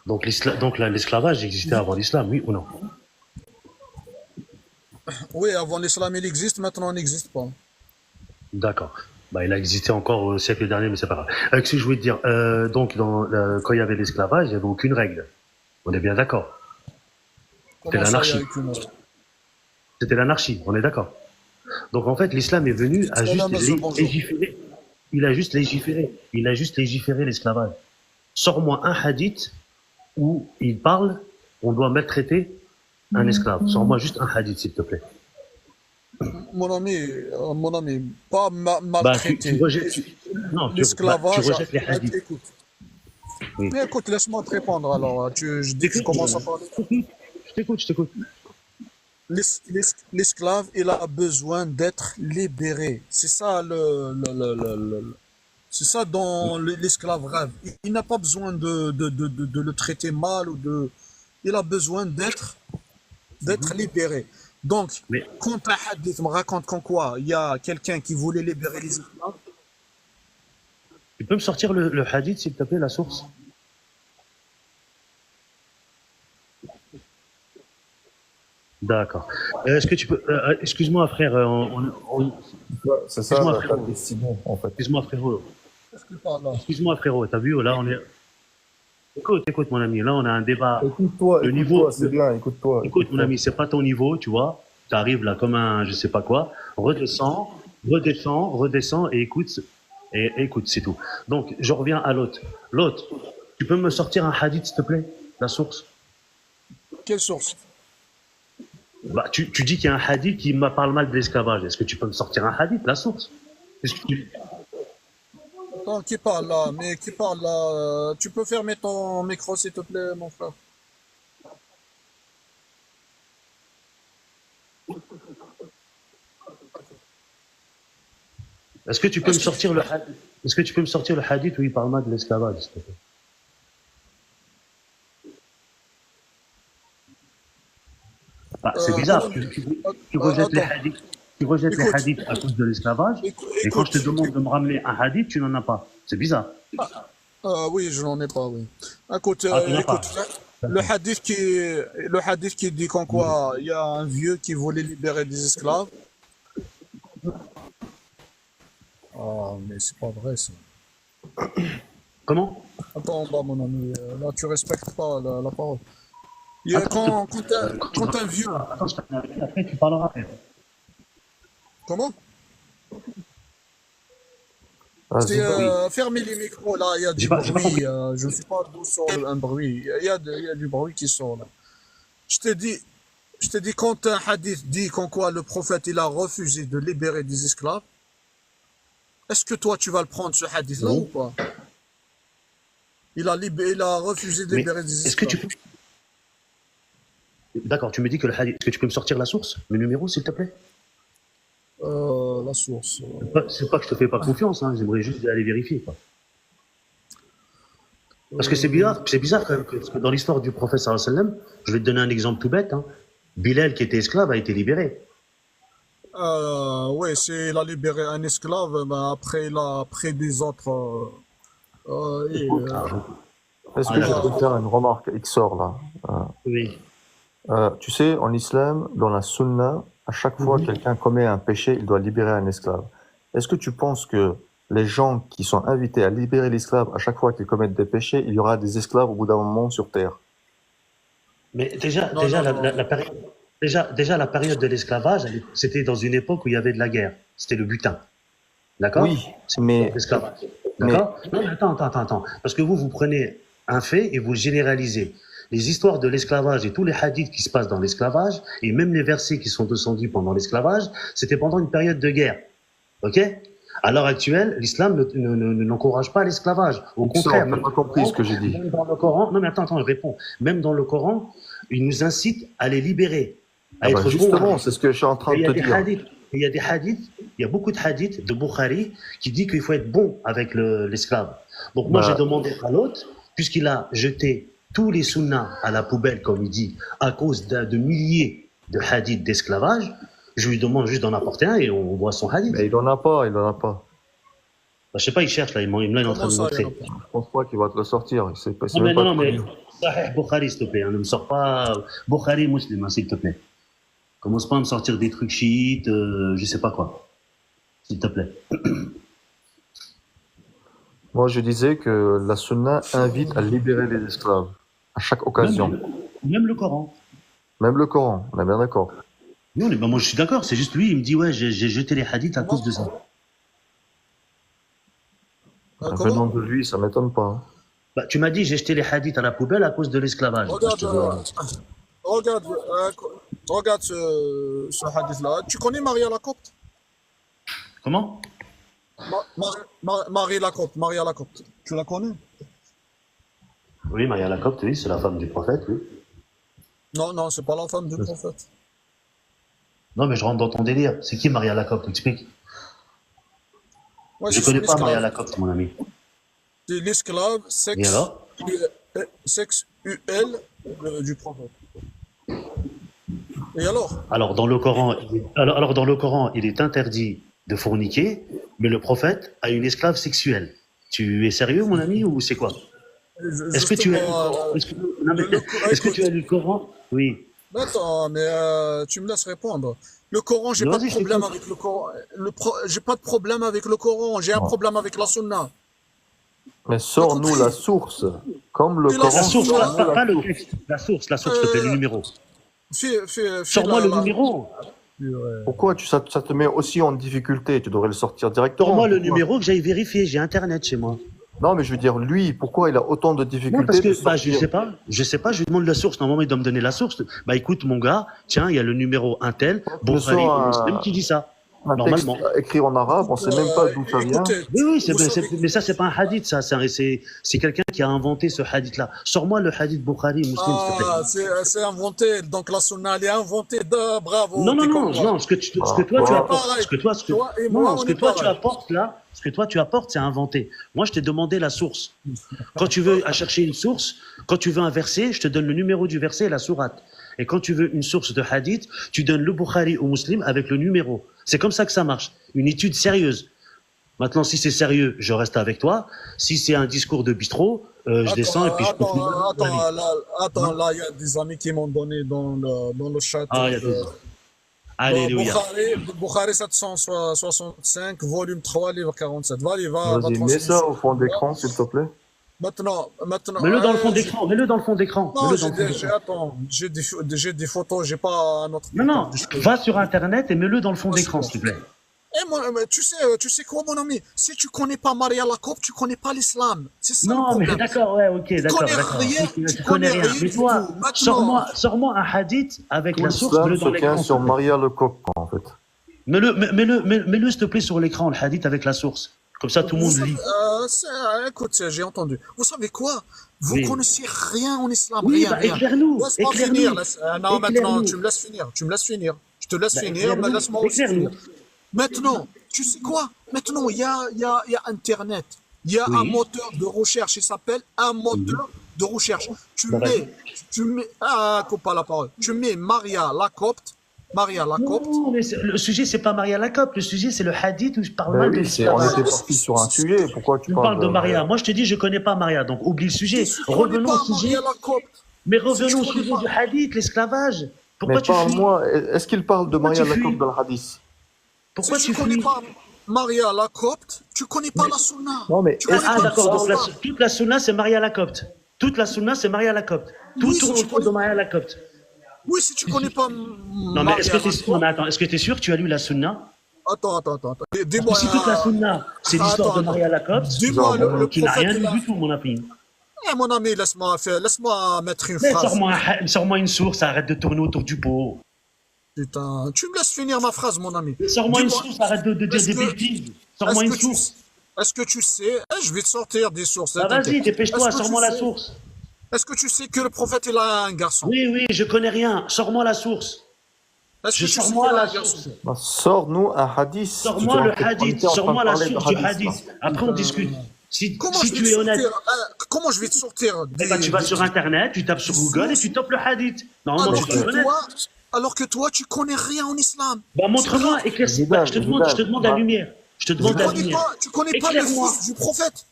Donc l'esclavage existait avant l'islam, oui ou non? Oui, avant l'islam, il existe, maintenant, il n'existe pas. D'accord. Bah, il a existé encore au siècle dernier, mais c'est pas grave. Ce que je voulais te dire, donc quand il y avait l'esclavage, il n'y avait aucune règle. On est bien d'accord. C'était Comment ça, il y a l'anarchie. aucune autre? C'était l'anarchie, on est d'accord. Donc en fait, l'islam est venu à juste Salam, Azou, bonjour. légiférer. Il a juste légiféré. Il a juste légiféré l'esclavage. Sors-moi un hadith où il parle, on doit maltraiter un esclave. Sors-moi juste un hadith, s'il te plaît. Mon ami, pas Bah, tu maltraité. rejettes, non, tu L'esclavage, rejettes les hadiths. écoute, Oui. Mais écoute, laisse-moi te répondre alors. Je dis que je commence à parler. Je t'écoute. L'esclave, il a besoin d'être libéré. C'est ça c'est ça dont l'esclave rêve. Il n'a pas besoin de le traiter mal ou de. Il a besoin d'être libéré. Donc, Mais quand un hadith me raconte qu'en quoi il y a quelqu'un qui voulait libérer les esclaves, tu peux me sortir le hadith, s'il te plaît, la source? D'accord. Est-ce que tu peux... excuse-moi, frère. C'est ça, Excuse-moi, la frérot. décision, en fait. Excuse-moi, frérot. qu'est-ce qu'il parle là? Excuse-moi, frérot. T'as vu, là, on est... Écoute, mon ami. Là, on a un débat. Écoute-toi, Le niveau... c'est bien, écoute-toi. Écoute, mon ami, c'est pas ton niveau, tu vois. Tu arrives là comme un je sais pas quoi. Redescends, et écoute. Et écoute, c'est tout. Donc, je reviens à l'autre. L'autre, tu peux me sortir un hadith, s'il te plaît? La source? Quelle source? Bah, tu dis qu'il y a un hadith qui me parle mal de l'esclavage. Est-ce que tu peux me sortir un hadith, la source? Est-ce que tu- Attends, qui parle là? Mais qui parle là? Tu peux fermer ton micro s'il te plaît, mon frère? Est-ce que tu peux me sortir le hadith? Est-ce que tu peux me sortir le hadith où il parle mal de l'esclavage, s'il te plaît? Bah, c'est bizarre. Tu rejettes les Attends, hadiths. Tu rejettes les écoute, hadiths à cause de l'esclavage. Et quand je te écoute. demande de me ramener un hadith, tu n'en as pas. C'est bizarre. Oui, je n'en ai pas, oui. Écoute, Ah, tu n'as pas. le hadith qui dit qu'en quoi il y a un vieux qui voulait libérer des esclaves. Ah, mais c'est pas vrai ça. Comment? Attends, bah, mon ami, là tu respectes pas la parole. Il y a, Attends, quand un vieux. attends, je t'en ai après, tu parleras. Comment? Vas-y. Fermez les micros, là, il y a du J'ai pas bruit. compris. Je ne sais pas d'où sort un bruit. Il y a du bruit qui sort là. Je te dis, quand un hadith dit qu'en quoi le prophète il a refusé de libérer des esclaves, est-ce que toi tu vas le prendre ce hadith-là Non. ou pas? Il a refusé de Mais libérer des est-ce que tu esclaves. peux... D'accord, tu me dis que le hadith... Est-ce que tu peux me sortir la source? Le numéro, s'il te plaît? La source. C'est pas que je te fais pas confiance, hein. J'aimerais juste aller vérifier, quoi. Parce que c'est bizarre quand même, parce que dans l'histoire du prophète sallallahu alayhi wa sallam, je vais te donner un exemple tout bête, hein. Bilal, qui était esclave, a été libéré. Oui, il a libéré un esclave, mais après il a pris des autres. Est-ce que je d'accord. peux faire une remarque XOR là? Oui. Tu sais, en islam, dans la sunna, à chaque fois que quelqu'un commet un péché, il doit libérer un esclave. Est-ce que tu penses que les gens qui sont invités à libérer l'esclave, à chaque fois qu'ils commettent des péchés, il y aura des esclaves au bout d'un moment sur Terre? Mais déjà, Non, déjà, non, non. déjà, la période de l'esclavage, c'était dans une époque où il y avait de la guerre. C'était le butin. D'accord? Oui, mais, L'esclavage. mais D'accord? Non, mais attends. Parce que vous prenez un fait et vous le généralisez. Les histoires de l'esclavage et tous les hadiths qui se passent dans l'esclavage, et même les versets qui sont descendus pendant l'esclavage, c'était pendant une période de guerre. Ok? À l'heure actuelle, l'islam n'encourage pas l'esclavage. Au contraire, t'as pas compris ce que j'ai dit. même dans le Coran, non mais attends, je réponds. Même dans le Coran, il nous incite à les libérer, à Ah bah être justement, bons. c'est ce que je suis en train Et de te dire. il y a des hadiths, il y a beaucoup de hadiths de Bukhari qui dit qu'il faut être bon avec l'esclave. Donc moi, j'ai Bah, demandé à l'autre, puisqu'il a jeté tous les sunnas à la poubelle, comme il dit, à cause de milliers de hadiths d'esclavage, je lui demande juste d'en apporter un et on voit son hadith. mais il en a pas, il en a pas. Bah, je sais pas, il cherche là, il est en train Comment de me ça, il y montrer. en a pas? Je pense pas qu'il va te le sortir. C'est Non mais même pas non, mais connu. Sahih Bukhari, s'il te plaît, hein, ne me sors pas Bukhari Muslim, hein, s'il te plaît. Commence pas à me sortir des trucs chiites, je sais pas quoi, s'il te plaît. Moi, je disais que la sunna invite à libérer les esclaves à chaque Même, occasion. même le Coran. Même le Coran, on est bien d'accord. Non, mais moi je suis d'accord, c'est juste lui, il me dit ouais, j'ai jeté les hadiths à cause de ça. Comment? Venant de lui, ça m'étonne pas. Hein. Bah, tu m'as dit j'ai jeté les hadiths à la poubelle à cause de l'esclavage. Bah, je Regarde, te dis, regarde, regarde ce hadith-là. Tu connais Maria Lacopte? comment? Marie Lacopte, Maria Lacopte. Tu la connais? Oui, Maria la Copte, oui, c'est la femme du prophète, oui. Non, non, c'est pas la femme du prophète. Non, mais je rentre dans ton délire. C'est qui Maria la Copte? Explique. Ouais, Je c'est connais une pas Maria esclave. la Copte, mon ami. C'est l'esclave, Et alors? sexe UL du prophète. Et alors? Alors, dans le Coran, alors, dans le Coran, il est interdit de forniquer, mais le prophète a une esclave sexuelle. Tu es sérieux, mon ami, ou c'est quoi? Est-ce que tu as, Justement, est-ce que, non, mais, est-ce que tu as lu le Coran? Oui. attends, mais tu me laisses répondre. Le Coran, j'ai Mais pas de vas-y, je problème t'écoute. avec le Coran. J'ai pas de problème avec le Coran. J'ai un problème avec la Sunna. Mais sors-nous la source. Comme le Et la Coran La source, source, sort pas, la pas le source. texte. La source, s'il te plaît, le numéro. Fais Sors-moi le numéro. Pourquoi ça te met aussi en difficulté? Tu devrais le sortir directement. Sors-moi le Pourquoi? numéro que j'aille vérifier. J'ai Internet chez moi. Non, mais je veux dire, lui, pourquoi il a autant de Non, difficultés parce de que bah, sortir? je sais pas, je lui demande la source. Normalement, il doit me donner la source. Bah écoute, mon gars, tiens, il y a le numéro Intel, Le Bukhari, sort Muslim qui dit ça. un texte Normalement. écrit en arabe, on sait même pas d'où ça vient. Écoutez, Oui, oui, vous savez- mais ça, c'est pas un hadith, ça. C'est quelqu'un qui a inventé ce hadith-là. Sors-moi le hadith Bukhari, Muslim, s'il te plaît. c'est inventé. Donc la Sunna, elle est inventée. Bravo. Non, non, t'es non, comme moi. non, ce que toi, tu Pareil. apportes, Toi et moi, non, on ce que est toi, tu pareil. apportes là, ce que toi, tu apportes, c'est inventé. Moi, je t'ai demandé la source. Quand tu veux à chercher une source, quand tu veux un verset, je te donne le numéro du verset et la sourate. Et quand tu veux une source de hadith, tu donnes le Bukhari ou Muslim avec le numéro. C'est comme ça que ça marche. Une étude sérieuse. Maintenant, si c'est sérieux, je reste avec toi. Si c'est un discours de bistrot, je descends et puis je continue. Attends, là, il y a des amis qui m'ont donné dans le chat. Ah, il y a des... Alléluia. Bukhari 765, volume 3, livre 47. Va, Vas-y, mets ça au fond d'écran, s'il te plaît. Maintenant. Mets-le dans le fond d'écran, mets-le dans le fond d'écran. Non, Mets-le dans le fond d'écran. attends, j'ai des photos, j'ai pas un autre. Non, non, va sur Internet et mets-le dans le fond d'écran, s'il te plaît. Eh, mais tu sais quoi, mon ami? Si tu connais pas Maria Lacob, tu connais pas l'islam. C'est ça le Non, mais problème. d'accord, ouais, ok, d'accord, connais d'accord. rien, Ok, tu tu connais connais rien. rien Mais du toi, tout. Maintenant. sors-moi un hadith avec Tout la source, l'islam mets-le se dans tient l'écran. sur Maria Lecoq, en fait. Mets-le, s'il te plaît, sur l'écran, le hadith avec la source. Comme ça, tout le monde lit. Écoute, j'ai entendu. Vous savez quoi? Vous Oui. connaissez rien en islam, Oui, rien, bah, rien. éclaire-nous, Laisse-moi éclaire-nous. finir. Non, maintenant, Éclaire-nous. tu me laisses finir. Tu me laisses finir. Je te laisse Bah, finir, mais éclaire-nous, laisse-moi aussi éclaire-nous. finir. Maintenant, tu sais quoi? Maintenant, il y a Internet. Il y a Oui. un moteur de recherche. Il s'appelle un moteur de recherche. Bah, Tu mets, coupe pas la parole. Tu mets Maria Lacopte. Non, mais le sujet, c'est pas Maria Lacob. Le sujet, c'est le hadith où je parle Ben mal de oui, on l'esclavage. était parti sur un sujet. Pourquoi tu Tu parles parles de Maria. Moi, je te dis, je connais pas Maria. Donc, oublie le sujet. Tu connais Revenons pas au sujet. Maria Lacopte. Mais Si revenons tu au connais sujet pas. du hadith, l'esclavage. Pourquoi Mais tu fuis? parle-moi, est-ce qu'il parle de Pourquoi Maria tu fuis? Lecoq dans le hadith? Pourquoi Si tu tu connais fuis? pas Maria Lacopte, tu connais pas la Sunna. Non, mais Tu connais Ah, pas d'accord. Donc, l'islam. toute la sunna, c'est Maria Lacopte. Toute la sunna, c'est Maria Lacopte. Tout Oui, tourne si tu autour de connais- Maria Lacopte. Oui, si tu connais pas Non, mais est-ce que Maria tu es sûr que tu as lu la sunna? Attends. Dis-moi. Si toute la sunna, c'est l'histoire de Attends. Maria Lacopte, Dis-moi le tu n'as prophète. rien lu du tout, mon ami. Eh, mon ami, laisse-moi mettre une Mais phrase. sors-moi une source, arrête de tourner autour du pot. Putain, tu me laisses finir ma phrase, mon ami. Sors-moi une Dis-moi, source, arrête de dire est-ce des que- bêtises. Sors-moi une Est-ce que tu- source. Est-ce que tu sais, je vais te sortir des sources. Bah, vas-y, t'inquiète. dépêche-toi, Est-ce que sors-moi tu la sais- source. Est-ce que tu sais que le prophète, il a un garçon? Oui, oui, je connais rien. Sors-moi la source. Est-ce que tu sais Sors-moi qu'il a la un garçon? source. Ben, sors-nous un hadith. Sors-moi le hadith. Sors-moi la source du hadith. Après, on discute. Si Comment je vais tu te es honnête, sortir, comment je vais te sortir eh ben, tu vas sur Internet, tu tapes sur Google et tu tapes le hadith. Normalement, alors tu es honnête. alors que toi, tu connais rien en islam. Bah, montre-moi, éclaircis. Bah, je te demande la lumière. Je te demande la lumière. Tu connais pas le Éclaire-moi. fils du prophète.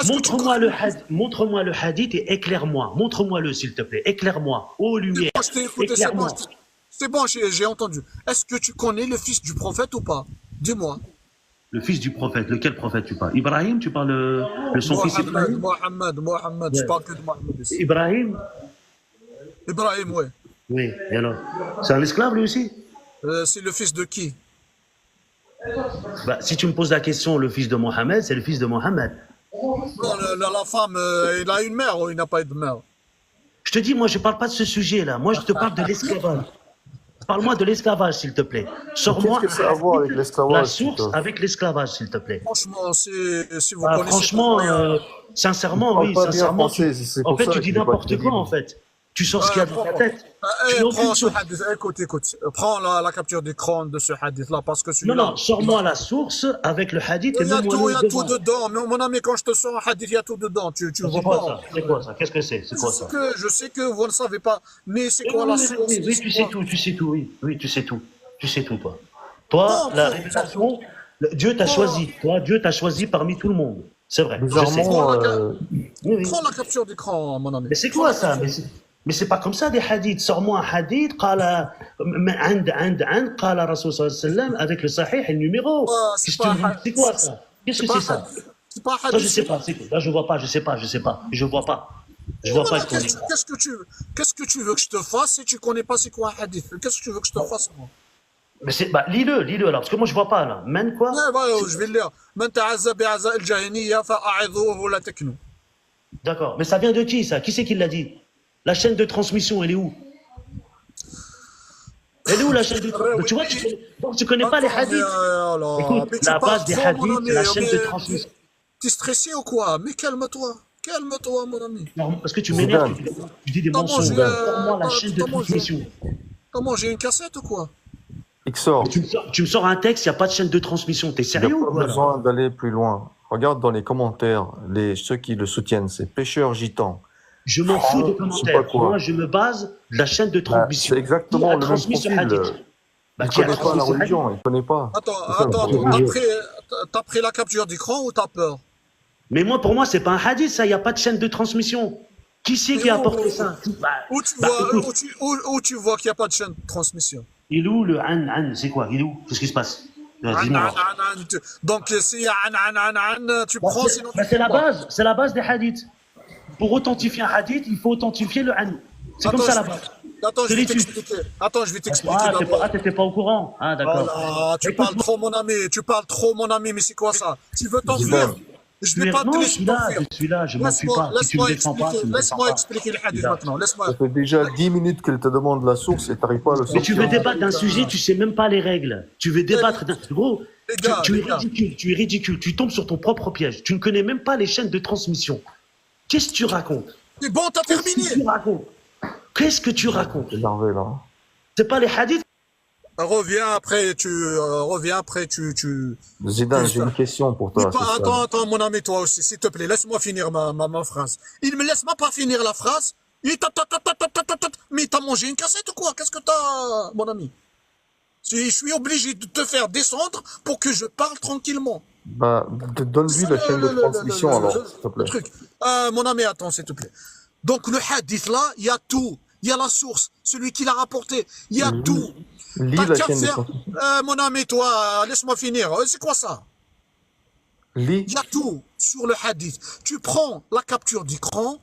Est-ce que tu Montre-moi le hadith et éclaire-moi. Montre-moi-le, s'il te plaît. Éclaire-moi. Oh, lumière. Moi, je t'ai écouté, c'est bon. Éclaire-moi. C'est bon, j'ai entendu. Est-ce que tu connais le fils du prophète ou pas? Dis-moi. Le fils du prophète. Lequel prophète tu parles? Ibrahim, tu parles de son fils Ibrahim? Mohamed. Je parle que de Mohamed ici. Ibrahim? Ibrahim, ouais. Oui, et alors? C'est un esclave lui aussi? C'est le fils de qui? Bah, si tu me poses la question, le fils de Mohamed, c'est le fils de Mohamed. Non, la femme, il a une mère ou il n'a pas de mère? Je te dis, moi, je parle pas de ce sujet-là. Moi, je te parle de l'esclavage. Parle-moi de l'esclavage, s'il te plaît. Qu'est-ce Sors-moi que ça a à voir avec la l'esclavage, source plutôt? avec l'esclavage, s'il te plaît. Franchement, si vous Ah, connaissez franchement, pas rien, sincèrement, Parle oui, pas bien sincèrement, français, c'est en pour fait, ça tu que dis t'es pas n'importe quoi, crédible. en fait. Tu sors ce qu'il y a dans ta prends, tête. Tu n'as aucune prends ce source. hadith, écoute, prends la capture d'écran de ce hadith-là, parce que Non, celui-là, non, sors-moi la source avec le hadith et il y a mets-moi tout, le il y a tout devant. dedans. Mais mon ami, quand je te sors un hadith, il y a tout dedans. Tu C'est vois quoi pas. ça? C'est quoi ça? Qu'est-ce que c'est? C'est quoi ça? Je sais que vous ne savez pas, mais c'est Oui, quoi oui, la oui, source? oui, oui, c'est tu sais quoi tout, tu sais tout, oui. Oui, tu sais tout. Tu sais tout, toi. Toi, Non, la prends, révélation, Dieu t'a prends, choisi. Toi, Dieu t'a choisi parmi tout le monde. C'est vrai, je sais. Bizarrement, Oui, oui. prends la capture d'écran, mon ami. Mais c'est Prends quoi la ça? capture. Mais c'est pas comme ça des hadiths. Sors-moi un hadith, قال قال رسول صلى الله عليه وسلم avec le sahih et le numéro. C'est Qu'est-ce que pas tu veux? C'est quoi ça? Qu'est-ce c'est que pas c'est ça? c'est pas Ça, je hadith. sais pas. Là, je vois pas, je sais pas, je sais pas. Je vois pas. Je vois pas Voilà, ce qu'on dit. qu'est-ce que tu veux que je te fasse si tu connais pas c'est quoi un hadith? Qu'est-ce que tu veux que je te fasse, moi? Mais c'est, bah, lis-le alors, parce que moi, je vois pas, là. Même quoi? Ouais, bah, je vais le lire. Man ta'azza bi'aza al-jahiniya fa'a'idhuhu la taknu. D'accord. Mais ça vient de qui, ça? Qui c'est qui l'a dit? La chaîne de transmission, elle est où? Elle est où, la chaîne de transmission? Tu vois, donc, tu connais pas les Attends, mais, hadiths. alors, Écoute, mais tu la parles base des trop, mon hadiths, ami. c'est la chaîne de Mais transmission. t'es stressé ou quoi? Mais calme-toi. Calme-toi, mon ami. Non, parce que tu m'énerves, Zidane, tu dis des T'as mensonges. mangé, Sors-moi la chaîne de t'as mangé, transmission. t'as mangé une cassette ou quoi? Ixor, Tu me sors un texte, il n'y a pas de chaîne de transmission. T'es il n'y a sérieux ou pas quoi, là? besoin d'aller plus loin. Regarde dans les commentaires, ceux qui le soutiennent, c'est Pêcheur Gitan. Je m'en fous des Je sais commentaires. pas quoi. Moi, je me base de la chaîne de Bah, transmission. c'est exactement Qui a le même transmis ce profil. hadith? Bah, Il qui a connaît pas transmis la ce hadith? religion, il connaît pas. Attends, C'est ça le problème. t'as pris la capture d'écran ou t'as peur? Mais moi, pour moi, c'est pas un hadith, ça. Il n'y a pas de chaîne de transmission. Qui c'est qui a apporté ça? Bah, Où tu bah, vois, écoute, où tu vois qu'il n'y a pas de chaîne de transmission? il est où le an? C'est quoi? Il est où? Qu'est-ce qui se passe? Dis-moi. Donc, s'il y a tu Bah, prends, sinon tu c'est la prends pas. base. C'est la base des hadiths. Pour authentifier un hadith, il faut authentifier le an. C'est comme Attends, ça la base. Attends, je C'est vais l'étude. t'expliquer. Attends, je vais t'expliquer Ah, d'abord. t'étais pas au courant. Ah, d'accord. Voilà, tu parles trop, mon ami. Tu parles trop, mon ami. Mais c'est quoi ça? Tu veux t'enfuir? Zidane, Je vais pas te Non, je laisser suis là, t'enfuir. je suis là, je m'enfuis pas. Si tu me défends pas, tu me défends Laisse-moi pas. expliquer le hadith Là. maintenant. Laisse-moi. ça fait déjà 10 minutes qu'elle te demande la source et t'arrives pas à le Mais tu veux sortir. débattre d'un sujet, tu sais même pas les règles. Tu veux débattre d'un... Gros, Les gars, tu les es gars. ridicule, tu es ridicule. Tu tombes sur ton propre piège. Tu ne connais même pas les chaînes de transmission. Qu'est-ce que tu racontes? C'est bon, t'as Qu'est-ce que terminé. tu racontes? Qu'est-ce que tu racontes? T'es énervé là. C'est pas les hadiths? Reviens après, Zidane, j'ai une question pour toi. c'est ça. Attends, mon ami, toi aussi, s'il te plaît, laisse-moi finir ma phrase. Il me laisse même pas finir la phrase. Mais t'as mangé une cassette ou quoi? Qu'est-ce que t'as, mon ami? Je suis obligé de te faire descendre pour que je parle tranquillement. Bah, donne-lui la chaîne de transmission alors, s'il te Le plaît. truc. Mon ami, attends, s'il te plaît. Donc, le hadith là, il y a tout. Il y a la source, celui qui l'a rapporté. Il y a tout. Lis T'as la qu'à chaîne de faire. transmission. Mon ami, toi, laisse-moi finir. C'est quoi ça? Lis. Il y a tout sur le hadith. Tu prends la capture d'écran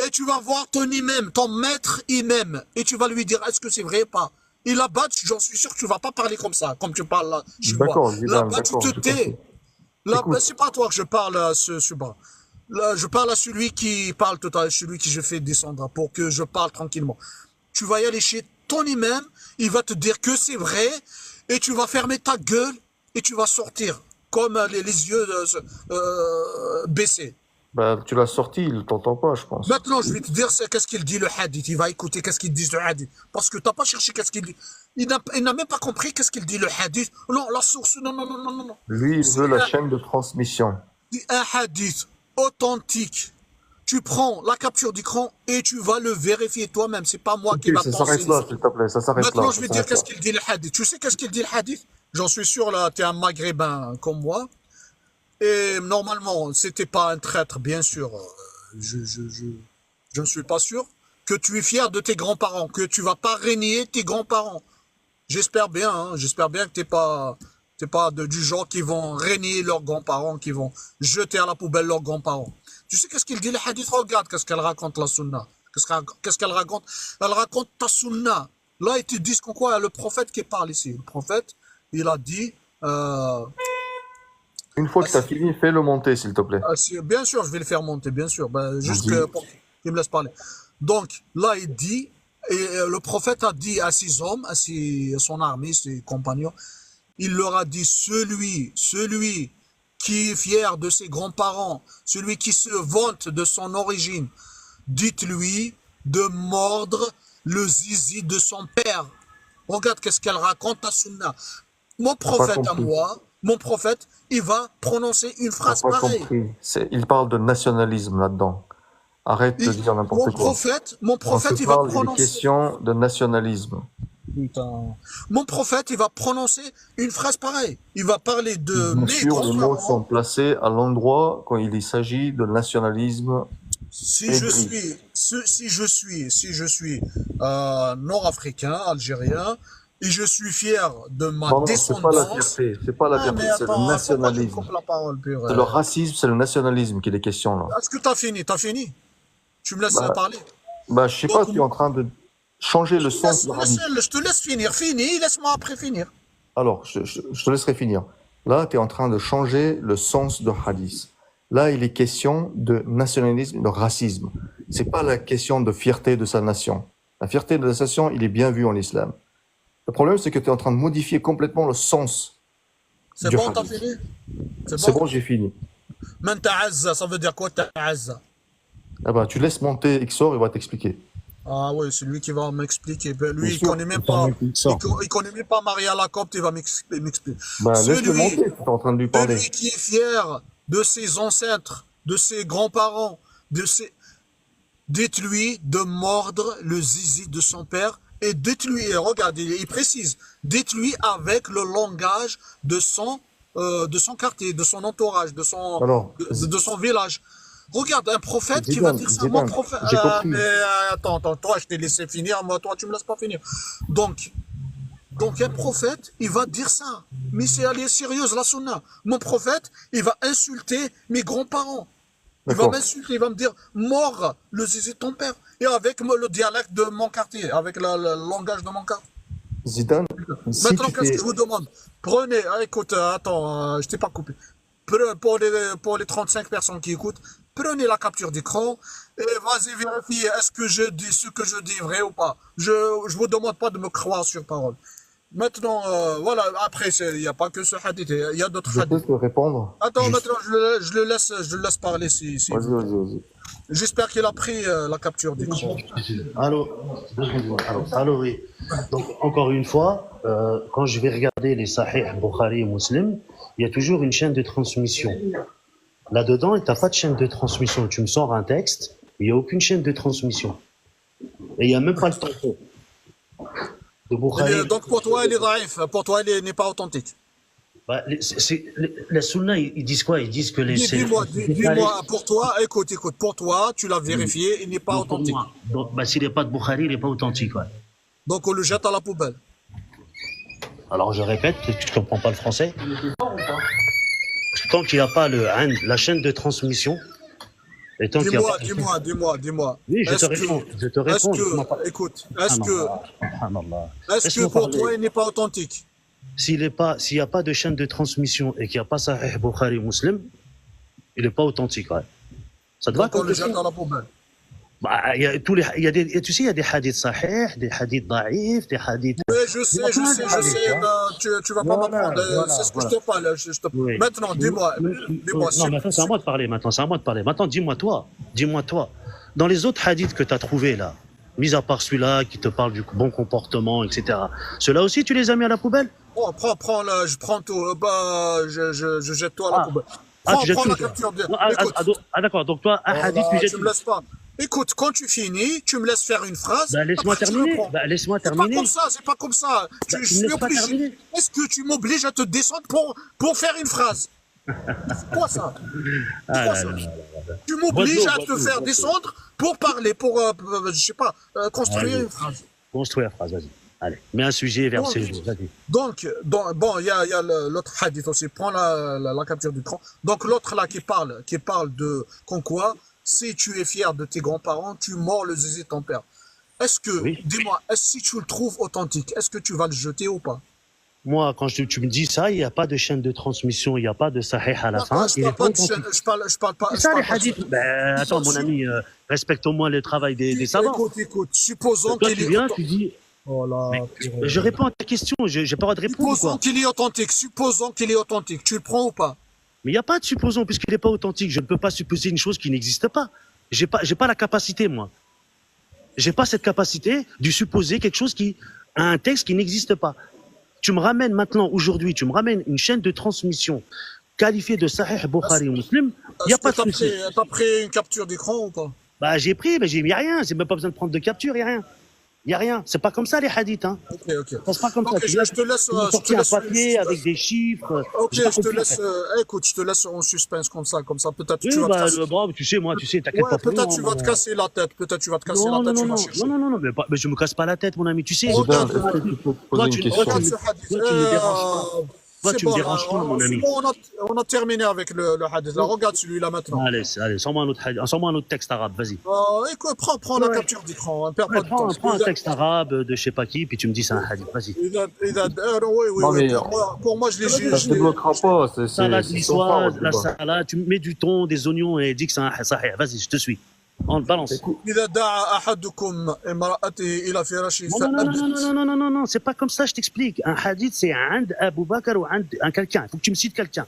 et tu vas voir ton imam, ton maître imam, et tu vas lui dire est-ce que c'est vrai ou pas. Et là-bas, j'en suis sûr que tu vas pas parler comme ça, comme tu parles là chez moi. D'accord, Zidane, Là-bas, tu d'accord. te j'ai tais. compris. Là, Écoute. c'est pas à toi que je parle, Suba. Là, je parle à celui qui parle tout à l'heure, celui qui je fais descendre pour que je parle tranquillement. Tu vas y aller chez ton imam, il va te dire que c'est vrai, et tu vas fermer ta gueule, et tu vas sortir, comme les yeux baissés. Bah, tu l'as sorti, il t'entend pas, je pense. Maintenant, je vais te dire qu'est-ce qu'il dit le hadith. Il va écouter qu'est-ce qu'il dit le hadith. Parce que tu n'as pas cherché qu'est-ce qu'il dit. Il n'a même pas compris qu'est-ce qu'il dit le hadith. Non, la source, non, non, non, non, non. Lui, il C'est veut la un- chaîne de transmission. Un hadith authentique. Tu prends la capture d'écran et tu vas le vérifier toi-même. C'est pas moi qui Ok, va ça penser. s'arrête là, s'il te plaît, ça s'arrête là. Maintenant, je vais ça dire s'arrête qu'est-ce là. qu'il dit le hadith. Tu sais qu'est-ce qu'il dit le hadith? J'en suis sûr, là, tu es un maghrébin comme moi. Et normalement, c'était pas un traître, bien sûr. Je ne suis pas sûr. Que tu es fier de tes grands-parents, que tu vas pas régner tes grands-parents. J'espère bien, hein, j'espère bien que t'es pas du genre qui vont régner leurs grands-parents, qui vont jeter à la poubelle leurs grands-parents. Tu sais qu'est-ce qu'il dit le hadith? Regarde qu'est-ce qu'elle raconte la sunna. Qu'est-ce qu'elle raconte? Elle raconte ta sunna. Là, ils te disent qu'en quoi il y a le prophète qui parle ici. Le prophète, il a dit, Une fois que tu as fini, fais-le monter, s'il te plaît. bien sûr, je vais le faire monter, bien sûr. Ben, juste Vas-y. pour qu'il me laisse parler. Donc, là, il dit Et le prophète a dit à ses hommes, à son armée, ses compagnons, il leur a dit, celui qui est fier de ses grands-parents, celui qui se vante de son origine, dites-lui de mordre le zizi de son père. Regarde qu'est-ce qu'elle raconte à Sunna. Mon T'as pas prophète à compris. moi, mon prophète, il va prononcer une T'as phrase pas pareille. compris. Il parle de nationalisme là-dedans. Arrête de dire n'importe quoi. Mon On prophète, se il va parle, il est prononcer. question de nationalisme. Putain. Mon prophète, il va prononcer une phrase pareille. Il va parler de Bien mes sûr, les mots sont grands-parents. placés à l'endroit quand il s'agit de nationalisme Si je aigri. suis nord-africain, algérien, et je suis fier de ma Non, non, c'est pas la descendance. fierté, c'est pas la Ah, fierté, mais c'est le attends, faut pas que je me nationalisme. coupe la parole, pur. C'est le racisme, c'est le nationalisme qu'il est question là. Est-ce que t'as fini? T'as fini? Tu me laisses Bah, parler? je sais pas, Donc, tu es en train de changer le sens du hadith. je te laisse finir. Fini, laisse-moi après finir. Alors, je te laisserai finir. Là, tu es en train de changer le sens de hadith. Là, il est question de nationalisme, de racisme. C'est pas la question de fierté de sa nation. La fierté de sa nation, il est bien vu en islam. Le problème, c'est que tu es en train de modifier complètement le sens C'est du bon, t'as hadith. fini? C'est bon, j'ai fini. Man ta'azza, ça veut dire quoi, ta'azza? Ah bah, tu laisses monter Xor, il va t'expliquer. Ah oui, c'est lui qui va m'expliquer. Ben, lui, Bien il sûr. connaît même Attends, pas, mec, il sort. il connaît même pas Maria Lacopte, il va m'expliquer. Laisse-le Celui, monter, tu es en train de lui parler. celui qui est fier de ses ancêtres, de ses grands-parents, dites-lui de mordre le zizi de son père et dites-lui, et regarde, il précise, dites-lui avec le langage de son quartier, de son entourage, Alors, de son village. Regarde, un prophète qui va dire ça. Mon Zidane, prophète. j'ai compris. Mais attends, toi, je t'ai laissé finir, moi, toi, tu me laisses pas finir. Donc un prophète, il va dire ça. Mais elle est sérieuse, la sunna. Mon prophète, il va insulter mes grands-parents. Il va D'accord. m'insulter, il va me dire, mort le zizi de ton père. Et avec le dialecte de mon quartier, avec le langage de mon quartier. Zidane, si Maintenant, tu qu'est-ce fais... que je vous demande? Prenez, écoute, attends, je t'ai pas coupé. Pour les 35 personnes qui écoutent, prenez la capture d'écran et vas-y vérifier est-ce que je dis ce que je dis vrai ou pas. Je vous demande pas de me croire sur parole. Maintenant, voilà, après, il n'y a pas que ce hadith, il y a d'autres Je peux hadiths. te répondre? Attends, Juste- maintenant, je le laisse parler si. Vas-y. J'espère qu'il a pris la capture d'écran. Allô, allô, oui. Donc, encore une fois, quand je vais regarder les Sahih Bukhari et Muslim, il y a toujours une chaîne de transmission. Là-dedans, tu n'as pas de chaîne de transmission. Tu me sors un texte, il n'y a aucune chaîne de transmission. Et il n'y a même pas le tampon. De Bukhari. Donc pour toi, il est daïf, pour toi, il n'est pas authentique. Bah, la Sunna, ils disent quoi? Ils disent que les. Dis-moi, pour toi, écoute, pour toi, tu l'as vérifié, il n'est pas authentique. Donc, bah, s'il n'est pas de Bukhari, il n'est pas authentique. Ouais. Donc on le jette à la poubelle. Alors je répète, peut-être que tu ne comprends pas le français. Parce que tant qu'il n'y a pas la chaîne de transmission, et tant qu'il y a pas... Dis-moi. Oui, je te réponds. Écoute, est-ce que Laisse-moi pour parler. toi, il n'est pas authentique? S'il n'y a pas de chaîne de transmission et qu'il n'y a pas Sahih Bukhari Muslim, il n'est pas authentique. Ouais. Ça te va Donc on comme le question? jette à la poubelle. Bah, il y a tu sais, il y a des hadiths sahih, des hadiths daïfs, des hadiths... Oui, je sais, tu vas pas m'apprendre, c'est ce que je te parle. Oui. Maintenant, dis-moi. Non, maintenant, c'est à moi de parler. Maintenant, dis-moi, toi. Dans les autres hadiths que tu as trouvés, là, mis à part celui-là qui te parle du bon comportement, etc., ceux-là aussi, tu les as mis à la poubelle? Oh, prends là, je prends tout, je jette tout à la poubelle. Tu jettes Prends tout, la toi. capture de. Non, d'accord, donc toi, un hadith, tu jettes Tu tout. me laisses pas. Écoute, quand tu finis, tu me laisses faire une phrase. Bah, laisse-moi après, tu terminer. reprends. Laisse-moi C'est pas terminer. comme ça, c'est pas comme ça. Tu Je me suis laisses pas obligé. terminer. Est-ce que tu m'obliges à te descendre pour faire une phrase? C'est quoi ça? Ah Quoi, là ça? là là. Tu m'obliges à Bois te d'eau, faire bois d'eau. descendre pour parler, je sais pas, construire Allez. une phrase. Construis la phrase, vas-y. Allez, mets un sujet, verset, vas-y. Donc, bon, il y a l'autre hadith aussi. Prends la capture d'écran. Donc, l'autre là qui parle de comme quoi, si tu es fier de tes grands-parents, tu mords le zizi de ton père. Est-ce que, Oui. dis-moi, si tu le trouves authentique, est-ce que tu vas le jeter ou pas? Moi, quand tu me dis ça, il n'y a pas de chaîne de transmission, il n'y a pas de sahih à la fin. Je Il parle est pas pas de chaîne, authentique. je parle pas, C'est je ça les parle pas de hadiths. Ben, Ils attends, sont mon su- ami, respecte au moins le travail des savants. Écoute, supposons Toi, qu'il tu est viens, tu dis. Oh là, Mais je réponds à ta question, j'ai pas le droit de répondre ou supposons quoi? qu'il est authentique, supposons qu'il est authentique, tu le prends ou pas? Mais il n'y a pas de supposons, puisqu'il n'est pas authentique. Je ne peux pas supposer une chose qui n'existe pas. J'ai pas la capacité, moi. J'ai pas cette capacité de supposer quelque chose un texte qui n'existe pas. Tu me ramènes maintenant, aujourd'hui, tu me ramènes une chaîne de transmission qualifiée de Sahih Bukhari ou Muslim, il n'y a Est-ce pas que de souci. t'as pris une capture d'écran ou pas? Bah, j'ai pris, mais il n'y a rien. J'ai même pas besoin de prendre de capture, il n'y a rien. Il n'y a rien. C'est pas comme ça, les hadiths. Hein. Ok. Ça passe pas comme ça. Ok, je te laisse, Tu m'as sorti un papier avec des chiffres. Ok, J'ai pas je te compris, en laisse, fait. écoute, je te laisse en suspense comme ça, peut-être tu Oui, vas te bah, casser. bon, tu sais, moi, t'inquiète Ouais, pas pour peut-être moi, tu vas te moi. casser la tête, peut-être tu vas te casser Non, la non, tête, non, tu vas non, chercher. mais je me casse pas la tête, mon ami. Tu sais, Regarde, Zidane, est-ce que tu peux toi, poser tu, une toi, question? tu, regarde me- ce hadith. toi, tu me déranges pas. Toi, C'est tu me bon, là, déranges pas, mon c'est ami. bon, on a terminé avec le hadith. Là, regarde celui-là maintenant. Allez, sors-moi un autre texte arabe, vas-y. Écoute, prends la capture d'écran, hein, perds Ouais, pas de temps. prends un texte arabe de je sais pas qui, puis tu me dis c'est un hadith, vas-y. Oui, Non, mais pour moi, je ça se débloquera pas. Salade C'est trop fort, niçoise, le la débat. salade, tu mets du thon, des oignons et dis que c'est un sahih. Vas-y, je te suis. On balance. Écoute, إذا دعا أحدكم امرأته إلى فراشه Non, non, non, non, فأبت. non, non, non, non, non, c'est pas comme ça, je t'explique. Un hadith, c'est un Abu Bakr ou un quelqu'un. Il faut que tu me cites quelqu'un.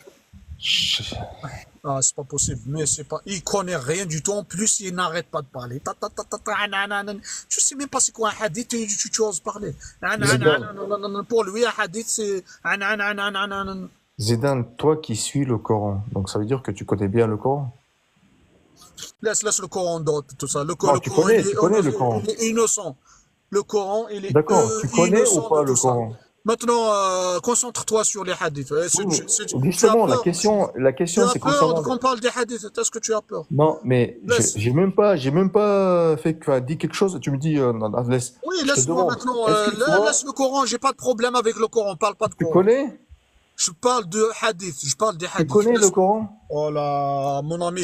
Ah, c'est pas possible, mais c'est pas. Il connaît rien du tout. En plus, il n'arrête pas de parler. Je sais même pas c'est quoi un hadith. Tu oses parler. Pour lui, un hadith, c'est. Zidane, toi qui suis le Coran, donc ça veut dire que tu connais bien le Coran? Laisse le Coran d'autre, tout ça. Le Non, Coran, tu connais le il Coran. est innocent. Le Coran, il est D'accord, tu connais innocent ou pas de le tout ça. Coran? Maintenant, concentre-toi sur les hadiths. Oui, Tu as justement, la peur. question Tu as c'est peur concernant. qu'on parle des hadiths. Est-ce que tu as peur? Non, mais Laisse. j'ai même pas dit quelque chose. Tu me dis, non, non, laisse. Oui, Je te laisse-moi demande, maintenant. est-ce que toi, Laisse le Coran. J'ai pas de problème avec le Coran. On parle pas de tu Coran. connais? Je parle de hadith. Je parle des Tu hadiths. connais le Coran? Oh là, mon ami.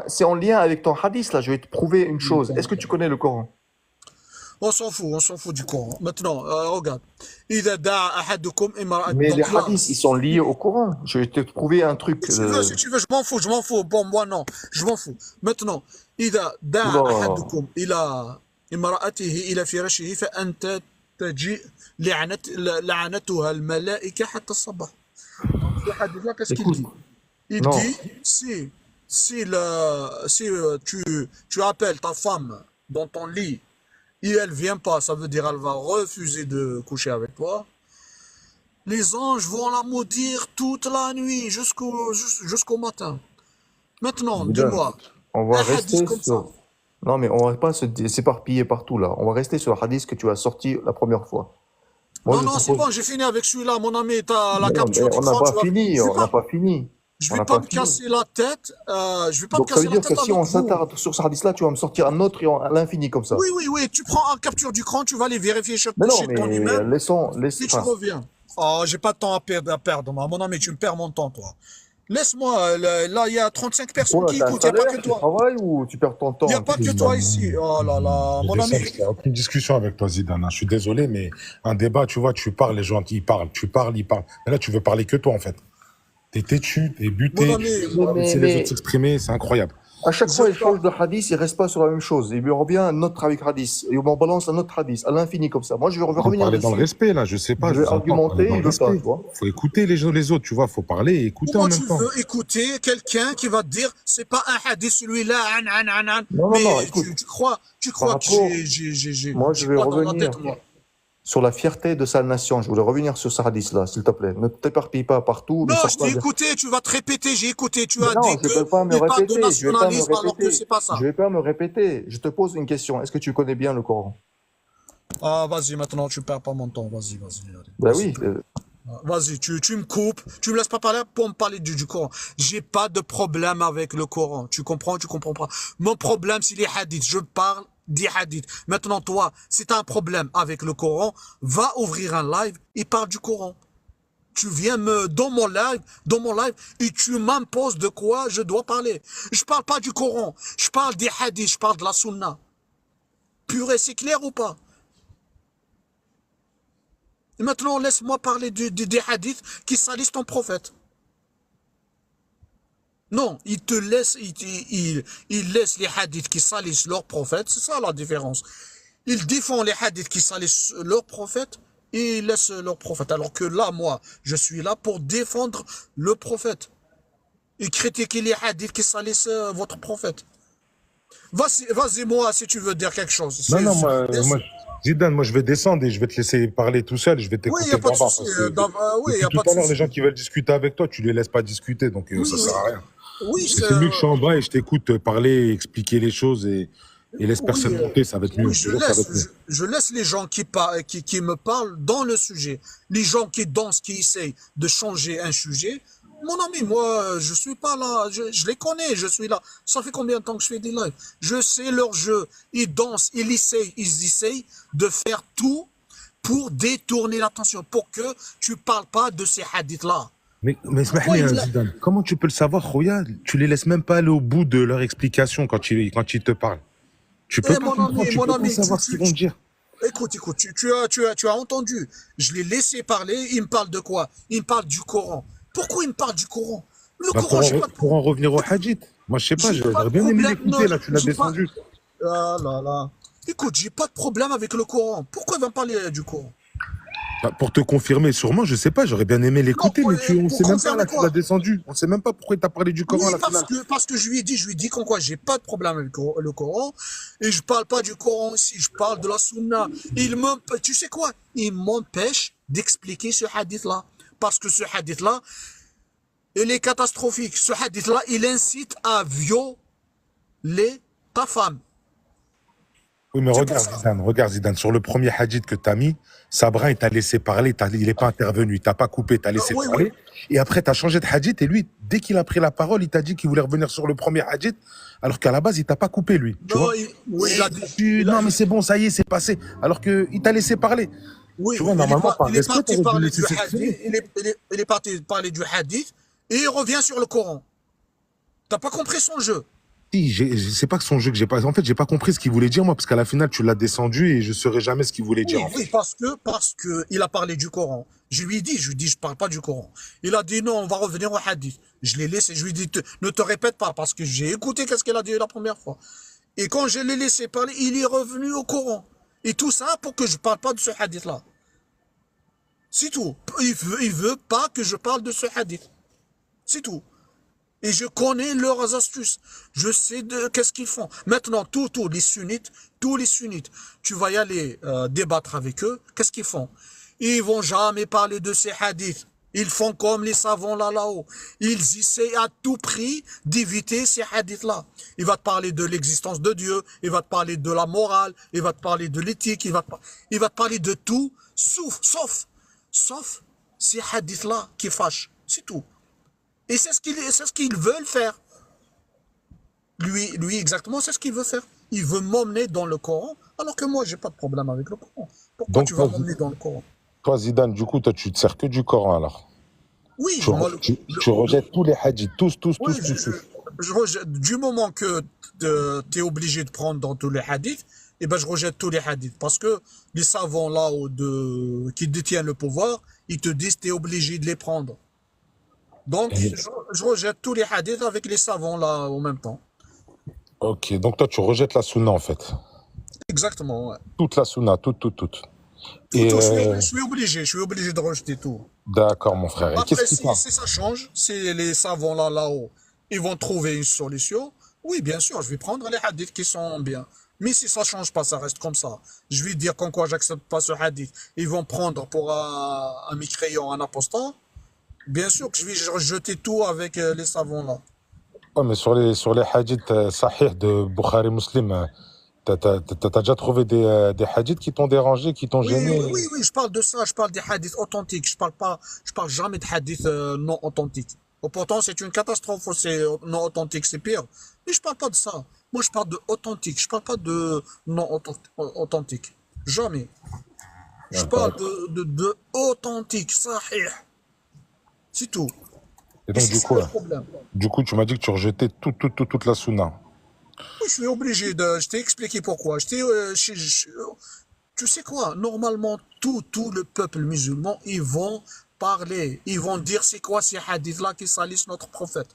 C'est en lien avec ton hadith, là. Je vais te prouver une chose. Est-ce que tu connais le Coran? On s'en fout du Coran. Maintenant, regarde. إذا دعا أحدكم امرأة. Mais les Donc là, hadiths, ils sont liés au Coran. Je vais te prouver un truc. si tu veux, je m'en fous. Bon, moi non, je m'en fous. Maintenant, إذا دعا Oula. أحدكم إلى امرأته إلى فراشه فأنت تجيء لعنتها الملائكة حتى الصباح. Donc, ce hadith-là, qu'est-ce qu'il Écoute, dit? Il non. dit, si tu appelles ta femme dans ton lit et elle vient pas, ça veut dire elle va refuser de coucher avec toi, les anges vont la maudire toute la nuit jusqu'au matin. Maintenant, Zidane, dis-moi, on va un rester hadith comme ça. sur. Non, mais on va pas s'éparpiller partout, là. On va rester sur le hadith que tu as sorti la première fois. Moi, Non, je non, te c'est pose- bon, j'ai fini avec celui-là, mon ami, t'as la Non, capture mais on n'a d'écran, pas tu vas... fini, Je vais on n'a pas, pas fini. je On vais n'a pas pas me fini. casser la tête, je vais pas me Donc ça veut casser la dire que tête si avec on vous. s'attarde sur ce hadith-là, tu vas me sortir un autre à l'infini comme ça. Oui, tu prends une capture d'écran, tu vas aller vérifier chez Mais non, ton mais email, laissons, et tu reviens. Oh, j'ai pas de temps à perdre, moi. Mon ami, tu me perds mon temps, toi. Laisse-moi, là, il y a 35 personnes Quoi, qui t'as un écoutent, il n'y a pas salaire, que tu toi. travailles ou tu perds ton temps? Il n'y a pas que toi ici. Oh là là, Je mon descends ami. parce qu'il n'y a aucune discussion avec toi, Zidane, hein. Je suis désolé, mais un débat, tu vois, tu parles, les gens, ils parlent, tu parles, ils parlent. Mais là, tu veux parler que toi, en fait. T'es têtu, t'es buté, Mon tu ami, veux laisser les autres s'exprimer, c'est incroyable. À chaque je fois, il parle. change de hadith, il reste pas sur la même chose. Il revient un autre avec hadith. Et on balance un autre hadith, à l'infini comme ça. Moi, je vais Il faut revenir parler dans le dessus. respect, là, je sais pas, Je je vais vous entends, parler argumenter, dans il le veut pas, respect. tu vois. Faut écouter les autres, tu vois, faut parler et écouter en Comment même tu temps. veux écouter quelqu'un qui va te dire, c'est pas un hadith celui-là, Non, mais écoute. tu crois Par que rapport- j'ai Moi, je vais quoi dans la revenir. tête, moi? Sur la fierté de sa nation. Je voulais revenir sur ce hadith-là, s'il te plaît. Ne t'éparpille pas partout. ne Non, sors je pas t'ai de- écouté, tu vas te répéter, j'ai écouté, tu Mais as non, dit je ne peux pas me il parle de répéter. Je vais pas me nationalisme alors que répéter. c'est pas ça. Je vais pas me répéter. Je te pose une question. Est-ce que tu connais bien le Coran? Ah, vas-y, maintenant, tu perds pas mon temps, vas-y, allez. Ben Vas-y. oui. Vas-y, tu me coupes, tu me laisses pas parler pour me parler du Coran. J'ai pas de problème avec le Coran. Tu comprends pas. Mon problème, c'est les hadiths. Je parle des hadiths. Maintenant, toi, si tu as un problème avec le Coran, va ouvrir un live et parle du Coran. Tu viens dans mon live, et tu m'imposes de quoi je dois parler. Je parle pas du Coran. Je parle des hadiths, je parle de la sunna. Purée, c'est clair ou pas? Et maintenant, laisse-moi parler des hadiths qui salissent ton prophète. Non, il te laisse, il laisse les hadiths qui salissent leur prophète, c'est ça la différence. Il défend les hadiths qui salissent leur prophète et il laisse leur prophète. Alors que là, moi, je suis là pour défendre le prophète et critiquer les hadiths qui salissent votre prophète. Vas-y, moi, si tu veux dire quelque chose. Non, non, Zidane, moi je vais descendre et je vais te laisser parler tout seul, je vais Oui, il n'y t'écouter a pas de d'en bas. souci. Parce que Oui, il n'y depuis a tout pas de à l'heure, les souci. gens qui veulent discuter avec toi, tu les laisses pas discuter, donc Oui, ça oui. sert à rien. Oui, C'est mieux que je suis en bas et je t'écoute parler, expliquer les choses et laisse oui, personne monter, ça va être mieux. oui, Je te jure, ça va être mieux. je laisse les gens qui me parlent dans le sujet. Les gens qui dansent, qui essayent de changer un sujet. Mon ami, moi, je suis pas là. Je les connais, je suis là. Ça fait combien de temps que je fais des lives? Je sais leur jeu. Ils dansent, ils essayent de faire tout pour détourner l'attention, pour que tu parles pas de ces hadiths-là. Mais Pourquoi smahli, hein, il a- Zidane, comment tu peux le savoir, Khoya? Tu les laisses même pas aller au bout de leur explication quand ils te parlent. Tu peux Eh, pas mon comprendre, ami, tu mon peux pas ami, savoir ce qu'ils vont te dire. écoute, tu as entendu. Je l'ai laissé parler. Il me parle de quoi? Il me parle du Coran. Pourquoi il me parle du Coran? Le Bah, Coran, j'ai pas de pour en revenir au hadith, moi je sais pas, j'ai pas j'aurais de bien aimé problème. l'écouter, là tu l'as J'ai pas. descendu. Ah là là. Écoute, j'ai pas de problème avec le Coran. Pourquoi il va me parler du Coran? Bah, pour te confirmer, sûrement, je sais pas, j'aurais bien aimé l'écouter, mais on Pour sait même pas, confirmer là tu l'as quoi? descendu. On sait même pas pourquoi il t'a parlé du Coran Oui, à la finale. parce que je lui ai dit comme quoi j'ai pas de problème avec le Coran. Et je parle pas du Coran ici, je parle de la Sunna. Tu sais quoi? Il m'empêche d'expliquer ce hadith-là. Parce que ce hadith-là, il est catastrophique. Ce hadith-là, il incite à violer ta femme. Oui, mais C'est pour ça. regarde Zidane, sur le premier hadith que tu as mis, Sabrin, il t'a laissé parler, il n'est pas intervenu, il t'a pas coupé, il t'a laissé Oui, parler. oui. Et après, tu as changé de hadith, et lui, dès qu'il a pris la parole, il t'a dit qu'il voulait revenir sur le premier hadith, alors qu'à la base, il t'a pas coupé, lui. Tu Non, vois? oui, il a dit. Non, mais c'est bon, ça y est, c'est passé. Alors qu'il t'a laissé parler. Oui, Tu vois, normalement, par il est respect, parti t'aurais dû parler laisser du s'exprimer. hadith. Il est parti parler du hadith et il revient sur le Coran. T'as pas compris son jeu. Si, c'est pas que son jeu que j'ai pas. En fait, j'ai pas compris ce qu'il voulait dire, moi, parce qu'à la finale, tu l'as descendu et je saurais jamais ce qu'il voulait dire, Oui, en fait. oui, parce que il a parlé du Coran. Je lui ai dit, je parle pas du Coran. Il a dit non, on va revenir au hadith. Je l'ai laissé, je lui ai dit, ne te répète pas, parce que j'ai écouté qu'est-ce qu'il a dit la première fois. Et quand je l'ai laissé parler, il est revenu au Coran. Et tout ça pour que je parle pas de ce hadith-là. C'est tout. Il veut pas que je parle de ce hadith. C'est tout. Et je connais leurs astuces. Je sais qu'est-ce qu'ils font. Maintenant, tous les sunnites, tu vas y aller débattre avec eux. Qu'est-ce qu'ils font? Ils vont jamais parler de ces hadiths. Ils font comme les savants là-haut. Ils essaient à tout prix d'éviter ces hadiths-là. Il va te parler de l'existence de Dieu, il va te parler de la morale, il va te parler de l'éthique, il va te parler de tout, sauf ces hadiths-là qui fâchent. C'est tout. Et c'est ce qu'ils veulent faire. Lui exactement, c'est ce qu'il veut faire. Il veut m'emmener dans le Coran, alors que moi, j'ai pas de problème avec le Coran. Pourquoi Donc, tu vas m'emmener dans le Coran? toi, Zidane, du coup, toi, tu te sers que du Coran, alors. Oui, Tu, moi, tu rejettes tous les hadiths, tous. oui, je rejette. Du moment que tu es obligé de prendre dans tous les hadiths, eh ben, je rejette tous les hadiths. Parce que les savants là-haut qui détiennent le pouvoir, ils te disent que tu es obligé de les prendre. Donc, je rejette tous les hadiths avec les savants là en même temps. Ok, donc toi, tu rejettes la sunna, en fait. Exactement, ouais. Toute la sunna, toute. Et Je suis obligé de rejeter tout. d'accord, mon frère. Et Après, qu'est-ce qui si passe? ça change, si les savants là-haut, ils vont trouver une solution, oui, bien sûr, je vais prendre les hadiths qui sont bien. Mais si ça change pas, ça reste comme ça. Je vais dire qu'en quoi j'accepte pas ce hadith. Ils vont prendre pour un mécréant, un apostat. Bien sûr que je vais rejeter tout avec les savants là. Ouais, mais sur les hadiths sahih de Bukhari Muslim, t'as déjà trouvé des hadiths qui t'ont dérangé, qui t'ont gêné? Oui, je parle de ça, je parle des hadiths authentiques. Je parle jamais de hadiths non authentiques. Pourtant, c'est une catastrophe, c'est non authentique, c'est pire. Mais je parle pas de ça. Moi, je parle de authentique. Je parle pas de non authentique. Jamais. Je parle de authentique, sahih. C'est tout. Et Et donc, c'est ça le problème. du coup, tu m'as dit que tu rejetais toute la sunna. Oui, je suis obligé de. Je t'ai expliqué pourquoi. Tu Tu sais quoi? Normalement, tout le peuple musulman, ils vont parler, ils vont dire c'est quoi ces hadiths-là qui salissent notre prophète.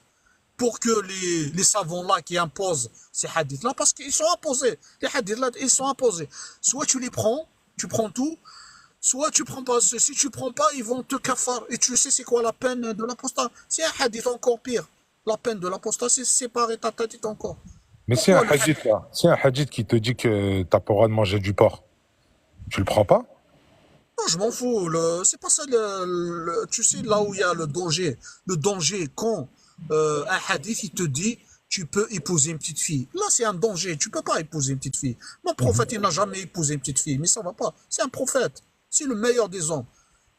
Pour que les savants-là qui imposent ces hadiths-là, parce qu'ils sont imposés. Les hadiths-là, ils sont imposés. Soit tu les prends, tu prends tout, soit tu prends pas. Si tu prends pas, ils vont te cafard. Et tu sais c'est quoi la peine de l'apostat? C'est un hadith encore pire. La peine de l'apostat, c'est séparer ta tête et ton corps. Mais c'est un Pourquoi le hadith là. C'est un hadith qui te dit que t'as pas le droit de manger du porc. Tu le prends pas? Non, je m'en fous. C'est pas ça. Tu sais, là où il y a le danger. Le danger, quand un hadith, il te dit, tu peux épouser une petite fille. Là, c'est un danger. Tu peux pas épouser une petite fille. Mon prophète, il n'a jamais épousé une petite fille. Mais ça va pas. C'est un prophète. C'est le meilleur des hommes.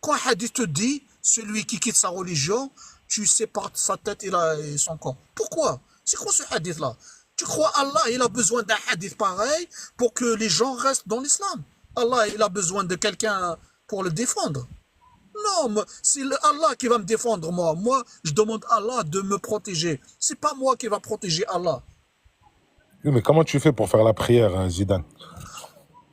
Quand un hadith te dit, celui qui quitte sa religion, tu sépares sa tête et son corps. Pourquoi? C'est quoi ce hadith-là? Tu crois Allah, il a besoin d'un hadith pareil pour que les gens restent dans l'islam? Allah, il a besoin de quelqu'un pour le défendre. Non, c'est Allah qui va me défendre, moi. Moi, je demande à Allah de me protéger. C'est pas moi qui va protéger Allah. Oui, mais comment tu fais pour faire la prière, hein, Zidane?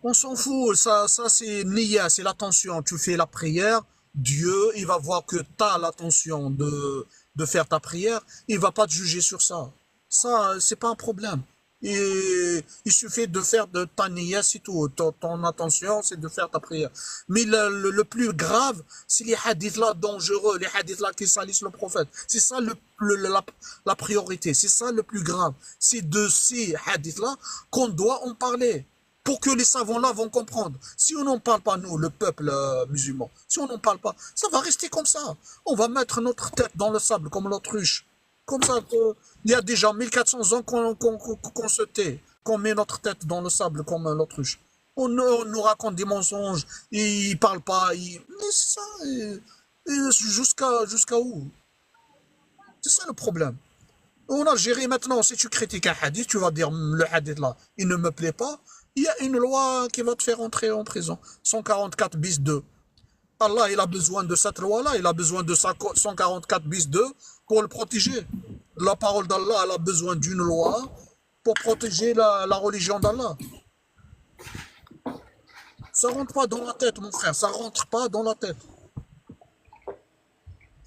On s'en fout. Ça c'est niya, c'est l'attention. Tu fais la prière, Dieu, il va voir que tu as l'attention de faire ta prière. Il va pas te juger sur ça. Ça, c'est pas un problème. Et il suffit de faire de ta niya, c'est tout. Ton attention, c'est de faire ta prière. Mais le plus grave, c'est les hadiths-là dangereux, les hadiths-là qui salissent le prophète. C'est ça la priorité, c'est ça le plus grave. C'est de ces hadiths-là qu'on doit en parler pour que les savants-là vont comprendre. Si on n'en parle pas, nous, le peuple musulman, si on n'en parle pas, ça va rester comme ça. On va mettre notre tête dans le sable comme l'autruche. Comme ça, il y a déjà 1400 ans qu'on se tait, qu'on met notre tête dans le sable comme l'autruche. On nous raconte des mensonges, ils ne parlent pas. Mais c'est ça, jusqu'à où? C'est ça le problème. En Algérie, maintenant, si tu critiques un hadith, tu vas dire le hadith là, il ne me plaît pas. Il y a une loi qui va te faire entrer en prison. 144 bis 2. Allah, il a besoin de cette loi-là, il a besoin de 144 bis 2 pour le protéger. La parole d'Allah, elle a besoin d'une loi pour protéger la religion d'Allah. Ça rentre pas dans la tête, mon frère, ça rentre pas dans la tête.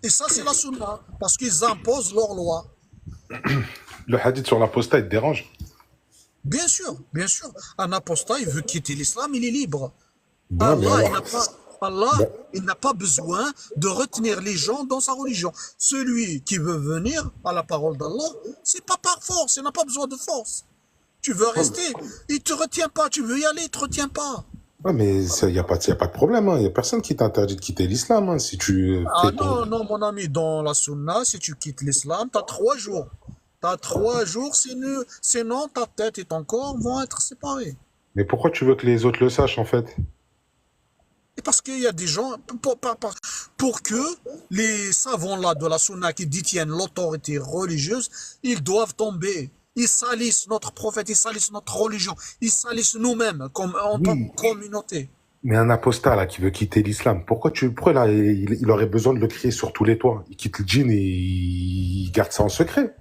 Et ça, c'est la sunna, parce qu'ils imposent leur loi. Le hadith sur l'apostat, il te dérange? Bien sûr, bien sûr. Un apostat, il veut quitter l'islam, il est libre. Non, mais alors, Allah, bah, il n'a pas besoin de retenir les gens dans sa religion. Celui qui veut venir à la parole d'Allah, c'est pas par force, il n'a pas besoin de force. Tu veux rester, il te retient pas. Tu veux y aller, il te retient pas. ouais, mais il n'y a pas de problème. Il n'y a personne qui t'interdit de quitter l'islam. Hein, si tu Ah fais ton... non, mon ami, dans la sunna, si tu quittes l'islam, tu as 3 jours. Tu as 3 jours, sinon ta tête et ton corps vont être séparés. Mais pourquoi tu veux que les autres le sachent, en fait? Et parce qu'il y a des gens, pour que les savants-là de la sunna qui détiennent l'autorité religieuse, ils doivent tomber. Ils salissent notre prophète, ils salissent notre religion, ils salissent nous-mêmes en tant Oui, que communauté. mais un apostat là qui veut quitter l'islam, pourquoi là il aurait besoin de le crier sur tous les toits? Il quitte le djinn et il garde ça en secret.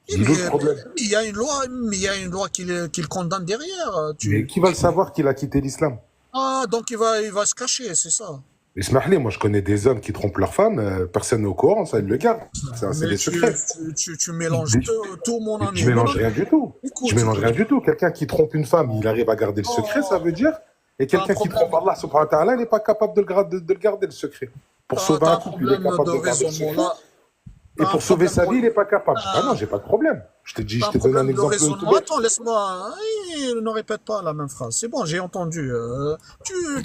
Oui, Il est où le problème? il y a une loi qui le condamne derrière. Mais qui va le savoir qu'il a quitté l'islam? Ah, donc il va se cacher, c'est ça. Ismaël, moi je connais des hommes qui trompent leurs femmes, personne n'est au courant, ça ils le gardent. C'est Mais des secrets. tu mélanges tout, mon ami. Je mélange rien du tout. Écoute, Je mélange rien du tout. Quelqu'un qui trompe une femme, il arrive à garder le secret, ça veut dire. Et t'as un quelqu'un qui problème, trompe Allah subhanahu wa ta'ala, il n'est pas capable de le garder le secret. Pour sauver t'as un un couple, il est problème capable de de garder le secret. raisonnement là. Et T'as un pour sauver problème sa vie, il n'est pas capable. Ah non, t'as j'ai pas de problème. Je t'ai dit, je un t'ai donné un problème de exemple tout raisonnement. bête. Attends, laisse-moi. Ne répète pas la même phrase. C'est bon, j'ai entendu.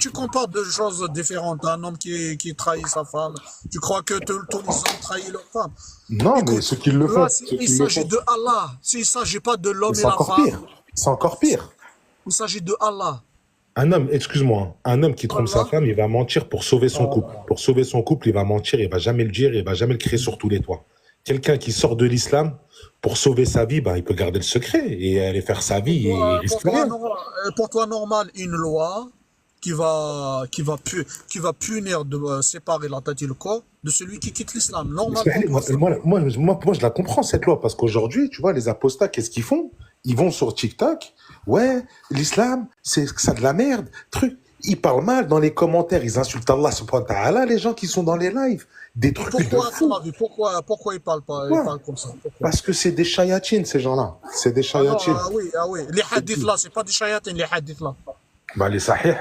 Tu compares deux choses différentes. Un homme qui trahit sa femme. Tu crois que tous les hommes trahissent leur femme. Non, mais Écoute, ceux qui le font, là, ceux il qui le s'agit font, de Allah. S'il ne s'agit pas de mais l'homme et c'est la encore femme, pire. C'est encore pire. il s'agit de Allah. Un homme, excuse-moi, un homme qui trompe sa Allah. femme, il va mentir pour sauver son couple. Pour sauver son couple, il va mentir, il va jamais le dire, il va jamais le crier sur tous les toits. Quelqu'un qui sort de l'islam, pour sauver sa vie, ben, il peut garder le secret et aller faire sa vie et il risque rien. Pour toi, normal, une loi qui va punir séparer la tête et le corps de celui qui quitte l'islam. Mais Normalement, moi, je la comprends, cette loi, parce qu'aujourd'hui, tu vois, les apostats, qu'est-ce qu'ils font? Ils vont sur TikTok, ouais, l'islam, c'est ça de la merde, truc. Ils parlent mal dans les commentaires, ils insultent Allah subhanahu wa ta'ala, les gens qui sont dans les lives. Des trucs de pourquoi, à fou. ton avis, pourquoi ils parlent pas, ils Pourquoi? parlent comme ça? Pourquoi? Parce que c'est des chayatines, ces gens-là. C'est des Ah non, chayatines. ah oui, les hadiths là, c'est pas des chayatines, les hadiths là. Bah, les sahih,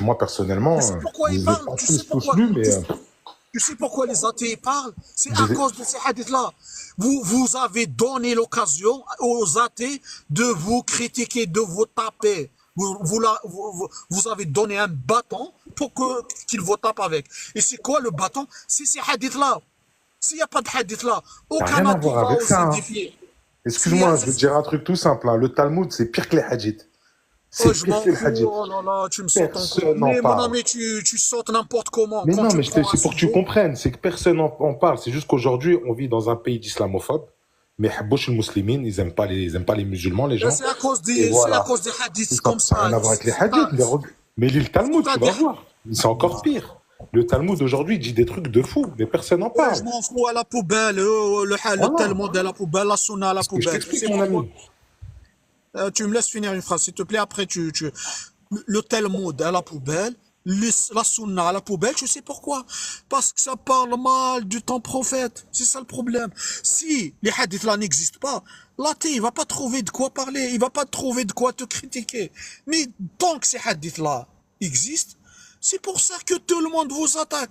moi, personnellement, Tu sais pourquoi je ils les ai parlent? pas Tu sais tous pourquoi? lus, mais Tu sais pourquoi les athées parlent? C'est je à les ai- cause de ces hadiths-là. Vous avez donné l'occasion aux athées de vous critiquer, de vous taper. Vous avez donné un bâton pour qu'ils vous tapent avec. Et c'est quoi le bâton? C'est ces hadiths-là. S'il n'y a pas de hadith-là, ça n'a aucun rien à athée voir va avec oser ça, hein. défier. Excuse-moi, je vais te dire un truc tout simple, hein. Le Talmud, c'est pire que les hadiths. Oh, C'est je pire m'en que les fous, hadiths. oh là là, tu me sautes encore. Personne n'en Mais mon parle. ami, tu sautes n'importe comment. Mais Quand non, tu mais prends un c'est pour que tu sujet, comprennes. C'est que personne en parle. C'est juste qu'aujourd'hui, on vit dans un pays d'islamophobes. Mais habouch muslimines, ils aiment pas les musulmans, les gens. c'est à cause Et des voilà. hadiths comme Ça n'a rien ça. à voir avec les Si hadiths. t'as- Mais lis le Talmud, t'as tu vas des- voir. C'est encore pire. Le Talmud aujourd'hui dit des trucs de fou, mais personne n'en Ouais, je parle. m'en fous à la poubelle, le Voilà. Talmud à la poubelle, la sunna à la Ce que je poubelle. t'explique, C'est mon pourquoi. ami. Tu me laisses finir une phrase, s'il te plaît. Après, le Talmud à la poubelle, la sunna à la poubelle, tu sais pourquoi? Parce que ça parle mal du temps prophète. C'est ça le problème. Si les hadiths là n'existent pas, l'athée, il va pas trouver de quoi parler, il va pas trouver de quoi te critiquer. Mais tant que ces hadiths là existent, c'est pour ça que tout le monde vous attaque.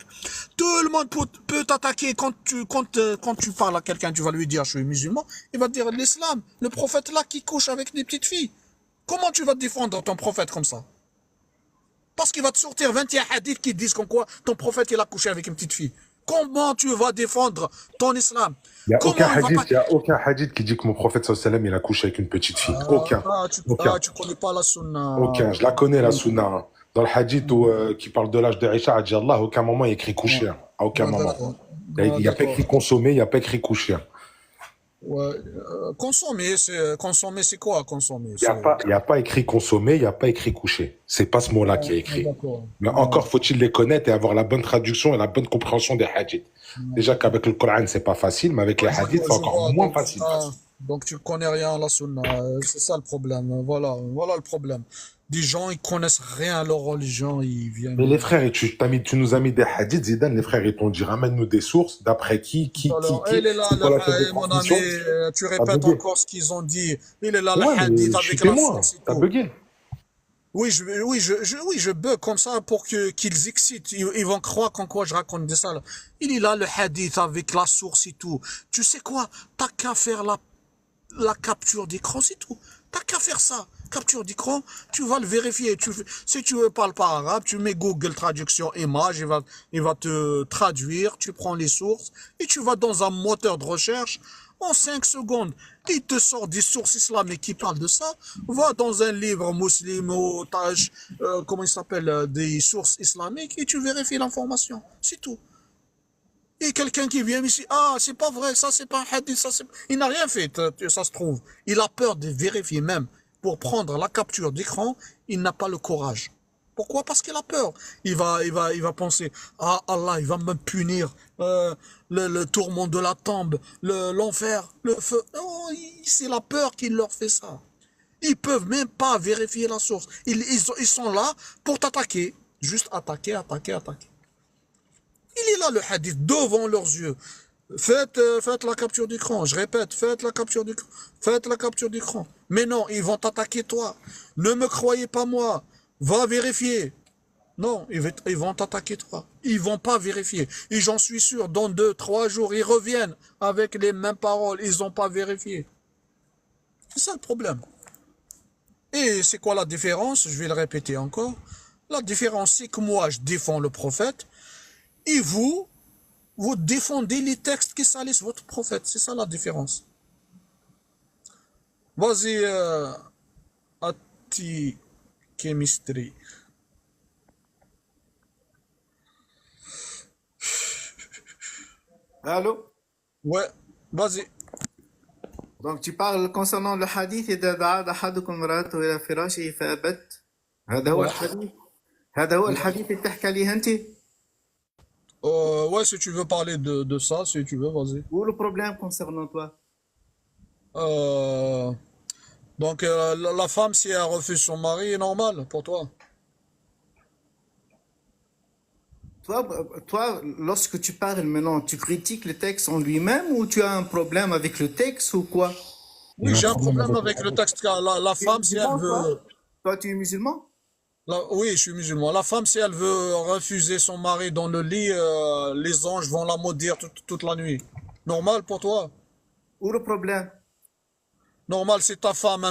Tout le monde peut t'attaquer quand tu parles à quelqu'un, tu vas lui dire je suis musulman, il va te dire l'islam, le prophète là qui couche avec des petites filles. Comment tu vas défendre ton prophète comme ça? Parce qu'il va te sortir 21 hadiths qui disent comme quoi ton prophète il a couché avec une petite fille. Comment tu vas défendre ton islam? Il n'y a Comment aucun il va hadith, pas... il y a aucun hadith qui dit que mon prophète sallallahu alayhi wa sallam, il a couché avec une petite fille. Aucun. Aucun. Tu connais pas la sunna. Aucun. Je la connais, la sunna, hein. Dans le hadith qui parle de l'âge d'Aïcha, à Allah, à aucun moment il y a écrit coucher, hein. À aucun moment. D'accord. Il n'y a pas écrit consommer, il n'y a pas écrit coucher, hein. Ouais, consommer, c'est quoi consommer? Il n'y a pas écrit consommer, il n'y a pas écrit coucher. C'est pas ce mot-là qui est écrit. D'accord. Mais encore faut-il les connaître et avoir la bonne traduction et la bonne compréhension des hadiths. Déjà qu'avec le Coran, c'est pas facile, mais avec les hadiths, c'est encore moins facile. Donc tu connais rien à la sunna, c'est ça le problème. Voilà le problème. Des gens, ils connaissent rien à leur religion, ils viennent. Mais les frères, tu nous as mis des hadiths, Zidane, les frères, ils t'ont dit, ramène-nous des sources, d'après qui, Alors, il est là, c'est quoi la chaîne de mon ami, transmission? tu répètes bugué. encore ce qu'ils ont dit. Il est là, le Ouais, mais hadith avec la chutez-moi, source et t'as tout. bugué. Oui, je bug comme ça pour qu'ils excitent. Ils vont croire qu'en quoi je raconte de ça. Là. Il est là, le hadith avec la source et tout. Tu sais quoi? T'as qu'à faire la capture d'écran, c'est tout. T'as qu'à faire ça. Capture d'écran, tu vas le vérifier. Si tu ne parles pas arabe, tu mets Google Traduction Image, il va te traduire, tu prends les sources et tu vas dans un moteur de recherche. En 5 secondes, il te sort des sources islamiques qui parlent de ça. Va dans un livre musulman, comment il s'appelle, des sources islamiques et tu vérifies l'information. C'est tout. Et quelqu'un qui vient ici, ah, c'est pas vrai, ça c'est pas un hadith, ça c'est... Il n'a rien fait, ça se trouve. Il a peur de vérifier même. Pour prendre la capture d'écran, il n'a pas le courage. Pourquoi? Parce qu'il a peur. Il va penser, ah, Allah, il va me punir, le tourment de la tombe, l'enfer, le feu. Oh, c'est la peur qui leur fait ça. Ils peuvent même pas vérifier la source. Ils sont là pour t'attaquer. Juste attaquer. Il est là le hadith devant leurs yeux. Faites la capture d'écran. Je répète, faites la capture d'écran. Faites la capture d'écran. Mais non, ils vont t'attaquer toi. Ne me croyez pas moi. Va vérifier. Non, ils vont t'attaquer toi. Ils vont pas vérifier. Et j'en suis sûr, dans 2-3 jours, ils reviennent avec les mêmes paroles. Ils ont pas vérifié. C'est ça le problème. Et c'est quoi la différence? Je vais le répéter encore. La différence, c'est que moi, je défends le prophète. Et vous défendez les textes qui salissent votre prophète. C'est ça la différence. Vas-y, Ati Chemistry. Allô? Ouais, vas-y. Donc tu parles concernant le hadith إذا دعا أحدكم امرأته إلى فراشه فأبت هذا هو Ouais. الحديث هذا هو الحديث اللي بتحكي عليه انت. Ouais, si tu veux parler de ça, si tu veux, vas-y. Où le problème concernant toi? Euh, donc, la femme, si elle refuse son mari, est normal pour toi. Toi, lorsque tu parles maintenant, tu critiques le texte en lui-même ou tu as un problème avec le texte ou quoi? Oui, j'ai un problème avec le texte, car la Tu es femme, si elle musulman, toi? veut... Toi, tu es musulman? Oui, je suis musulman. La femme, si elle veut refuser son mari dans le lit, les anges vont la maudire toute la nuit. Normal pour toi? Où le problème? Normal, si ta femme,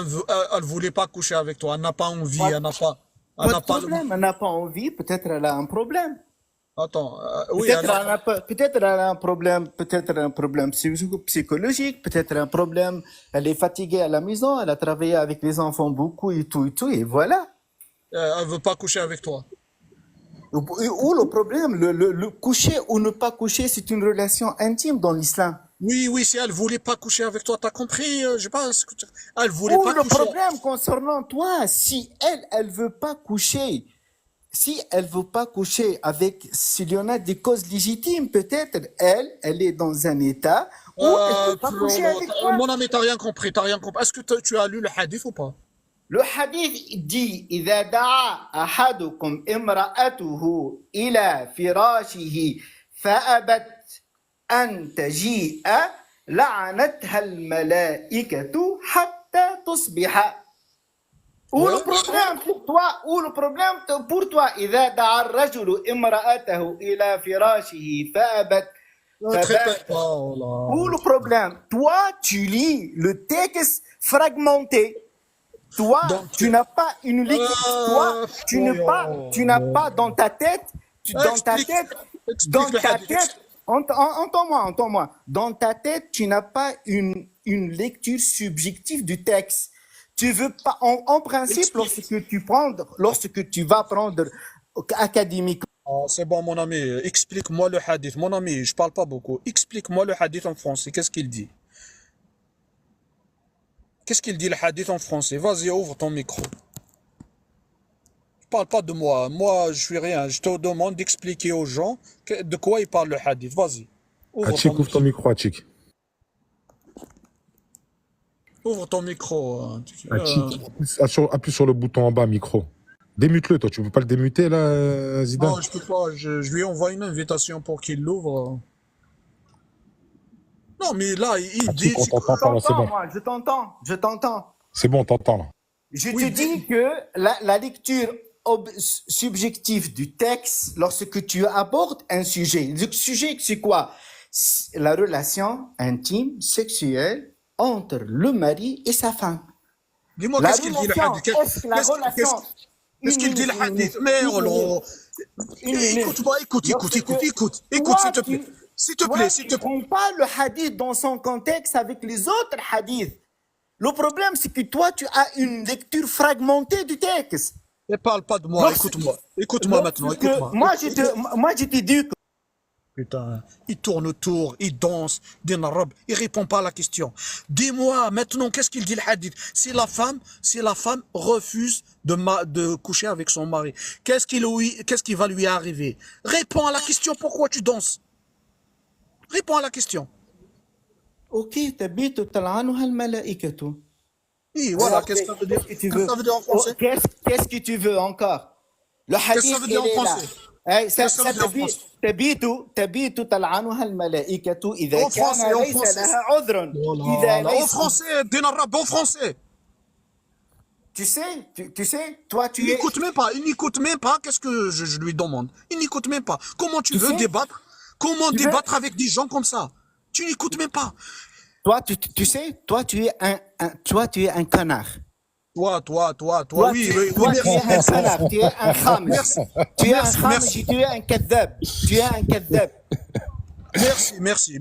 elle voulait pas coucher avec toi, elle n'a pas envie, Pas, elle n'a pas... Elle pas n'a de pas problème, elle n'a pas envie, peut-être elle a un problème. Attends, oui, Peut-être elle a... elle a peut-être elle a un problème, peut-être un problème psychologique, peut-être un problème, elle est fatiguée à la maison, elle a travaillé avec les enfants beaucoup et tout, et voilà. Elle veut pas coucher avec toi. Où le problème, le coucher ou ne pas coucher, c'est une relation intime dans l'islam. Oui, oui, si elle voulait pas coucher avec toi, t'as compris? Je sais pas ce que elle voulait Où pas le coucher. problème concernant toi, si elle veut pas coucher, si elle veut pas coucher avec, s'il y en a des causes légitimes, peut-être elle est dans un état où elle peut pas coucher avec toi. Mon ami, t'as rien compris, t'as rien compris. Est-ce que tu as lu le hadith ou pas? Le hadith dit إذا دعا أحدكم امرأته إلى فراشه فأبت أن تجيء لعنتها الملائكة حتى تصبح. Où le problème pour toi? Où le problème pour toi? إذا دعا الرجل امرأته إلى فراشه فأبت. Ne te répète pas, oh là. Où le problème? Toi, tu lis le texte fragmenté. Toi, Donc, tu n'as pas une lecture. Toi, tu n'as pas dans ta tête, dans le ta hadith. tête, entends-moi. Dans ta tête, tu n'as pas une lecture subjective du texte. Tu veux pas, en principe, lorsque tu vas prendre académiquement. Ah, c'est bon, mon ami, explique-moi le hadith. Mon ami, je parle pas beaucoup. Explique-moi le hadith en français. Qu'est-ce qu'il dit? Qu'est-ce qu'il dit le hadith en français? Vas-y, ouvre ton micro. Je parle pas de moi. Moi, je suis rien. Je te demande d'expliquer aux gens de quoi il parle le hadith. Vas-y. Ouvre Achik, ton ouvre ton micro, Achik. Ouvre ton micro. Achik, appuie sur le bouton en bas, micro. Démute-le, toi. Tu peux pas le démuter, là, Zidane? Non, je peux pas. Je lui envoie une invitation pour qu'il l'ouvre. Non, mais là, il dit... Achik, on t'entend pas, là, c'est bon. Moi, je t'entends. C'est bon, on t'entend, là. Je te dis que la lecture subjective du texte, lorsque tu abordes un sujet, le sujet c'est quoi? La relation intime, sexuelle entre le mari et sa femme. Dis-moi, La qu'est-ce qu'il dit le relation, hadith? est-ce que la relation... Qu'est-ce qu'il dit le hadith? Mais oh là... Écoute-moi, écoute, s'il te plaît. S'il te plaît, s'il te Tu plaît. prends pas le hadith dans son contexte avec les autres hadiths. Le problème, c'est que toi, tu as une lecture fragmentée du texte. Ne parle pas de moi, écoute-moi. Écoute-moi maintenant, écoute-moi. Moi, je te dis que... Putain, il tourne autour, il danse, il répond pas à la question. Dis-moi maintenant, qu'est-ce qu'il dit le hadith? Si la femme refuse de coucher avec son mari, qu'est-ce qui va lui arriver? Réponds à la question, pourquoi tu danses? Réponds à la question. Ok, tabitu tal'anuha al-mala'ikatu. Oui, voilà, Alors, qu'est-ce que ça veut dire? qu'est-ce que tu Qu'est-ce que veux? ça veut dire en français? Qu'est-ce que tu veux encore? Le hadith, Qu'est-ce que ça veut dire en il est là. français? Hey, Qu'est-ce que ça veut dire en français? تبيت تلعنها الملائكة إذا En français, كان en ليس français. لها عذر. Oh إذا là là, en ليس... français, Dinarab, en français. Tu sais, toi, Il n'écoute même pas, qu'est-ce que je lui demande? Il n'écoute même pas. Comment tu veux sais, débattre? Comment tu débattre avec des gens comme ça? Tu n'écoutes même pas. toi, tu sais, toi, tu es un connard. Toi, Toi, oui, tu, oui, toi, oui, tu es un connard, tu es un khamis. Merci. Tu es un Merci, khamis, merci. tu es un kadhab. Tu es un kadhab. Merci.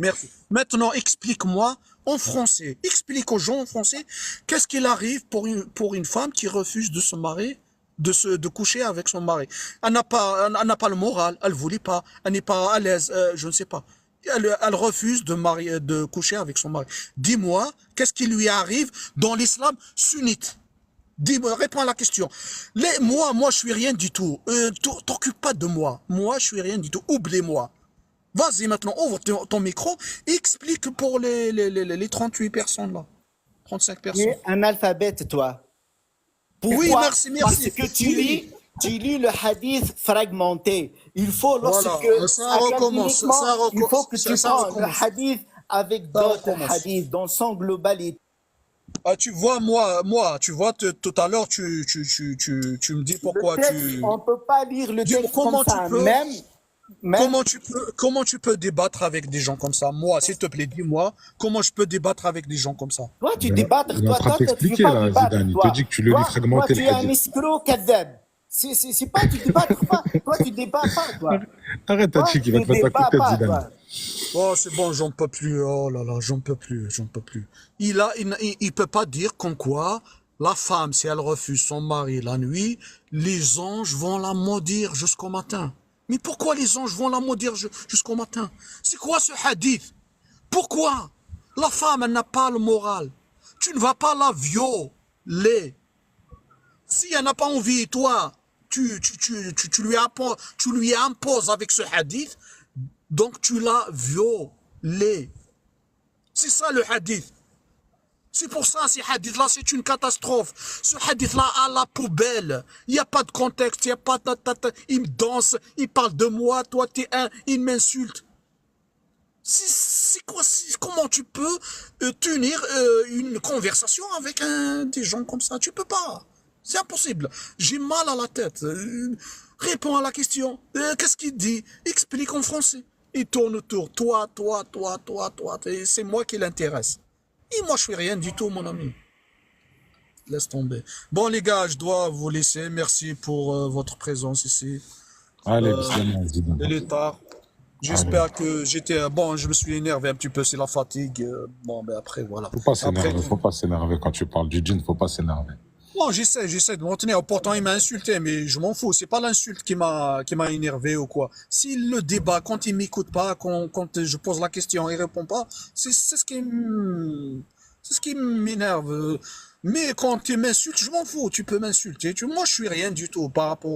Maintenant, explique-moi en français. Explique aux gens en français qu'est-ce qu'il arrive pour une femme qui refuse de se marier, de coucher avec son mari. Elle n'a pas le moral, elle voulait pas, elle n'est pas à l'aise, je ne sais pas. Elle refuse de coucher avec son mari. Dis-moi, qu'est-ce qui lui arrive dans l'islam sunnite? Dis-moi, réponds à la question. Moi, je suis rien du tout. T'occupe pas de moi. Moi, je suis rien du tout. Oublie-moi. Vas-y maintenant, ouvre ton micro et explique pour les 38 personnes là. 35 Tu personnes. es un alphabète, toi. Oui, Pourquoi? merci. Parce que tu lis le hadith fragmenté. Il faut, lorsque Voilà, ça recommence. académiquement, il faut que tu Ça prends le recommence. hadith avec Ça d'autres recommence. hadiths dans son globalité. Ah, tu vois, moi, tu vois, tout à l'heure, tu me dis pourquoi Le texte, on peut pas lire le Dis-moi, texte comme ça. Même comment tu peux débattre avec des gens comme ça? Moi, s'il te plaît, dis-moi, comment je peux débattre avec des gens comme ça? toi, tu Il est débattre. il est en Toi, train de tu veux t'expliquer, pas là, débattre. Zidane. Il te Toi, dit que tu le lis toi, fragmenté, tu le es un hadith. escroc kadhab. C'est pas, tu débattes pas. Toi, tu débats pas, toi. Arrête, Toi, Tachik, il va tu te mettre la débats tête, pas, Zidane. toi. Oh, c'est bon, j'en peux plus. Oh là là, j'en peux plus. Il peut pas dire qu'en quoi la femme, si elle refuse son mari la nuit, les anges vont la maudire jusqu'au matin. Mais pourquoi les anges vont la maudire jusqu'au matin? C'est quoi ce hadith? Pourquoi? La femme, elle n'a pas le moral. Tu ne vas pas la violer. Si elle n'a pas envie, toi, tu lui imposes avec ce hadith, donc tu l'as violé. C'est ça le hadith. C'est pour ça, ces hadiths-là, c'est une catastrophe. Ce hadith-là, à la poubelle. Il n'y a pas de contexte, il n'y a pas de... Il me danse, il parle de moi, toi t'es un, il m'insulte. C'est quoi, comment tu peux tenir une conversation avec des gens comme ça? Tu peux pas. C'est impossible. J'ai mal à la tête. Réponds à la question. Qu'est-ce qu'il dit? Explique en français. Il tourne autour. Toi. C'est moi qui l'intéresse. Et moi, je suis rien du tout, mon ami. Laisse tomber. Bon, les gars, je dois vous laisser. Merci pour votre présence ici. Allez, bismillah, Zidane. Il est tard. J'espère que j'étais... Bon, je me suis énervé un petit peu, c'est la fatigue. Bon, ben après, voilà. Faut pas s'énerver quand tu parles du djinn, faut pas s'énerver. Bon, j'essaie de me retenir. Pourtant, il m'a insulté, mais je m'en fous. C'est pas l'insulte qui m'a énervé ou quoi. Si le débat, quand il m'écoute pas, quand je pose la question, il répond pas, c'est ce qui m'énerve. Mais quand tu m'insultes, je m'en fous. Tu peux m'insulter. Moi, je suis rien du tout par rapport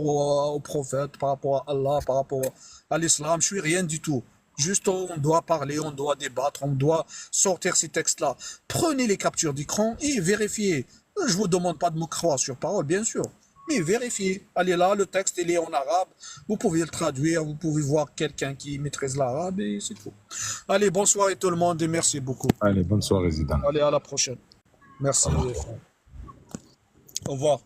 au prophète, par rapport à Allah, par rapport à l'islam. Je suis rien du tout. Juste, on doit parler, on doit débattre, on doit sortir ces textes-là. Prenez les captures d'écran et vérifiez. Je vous demande pas de me croire sur parole, bien sûr. Mais vérifiez. Allez là, le texte, il est en arabe. Vous pouvez le traduire, vous pouvez voir quelqu'un qui maîtrise l'arabe et c'est tout. Allez, bonsoir tout le monde et merci beaucoup. Allez, bonne soirée, Zidane. Allez, à la prochaine. Merci. Au revoir.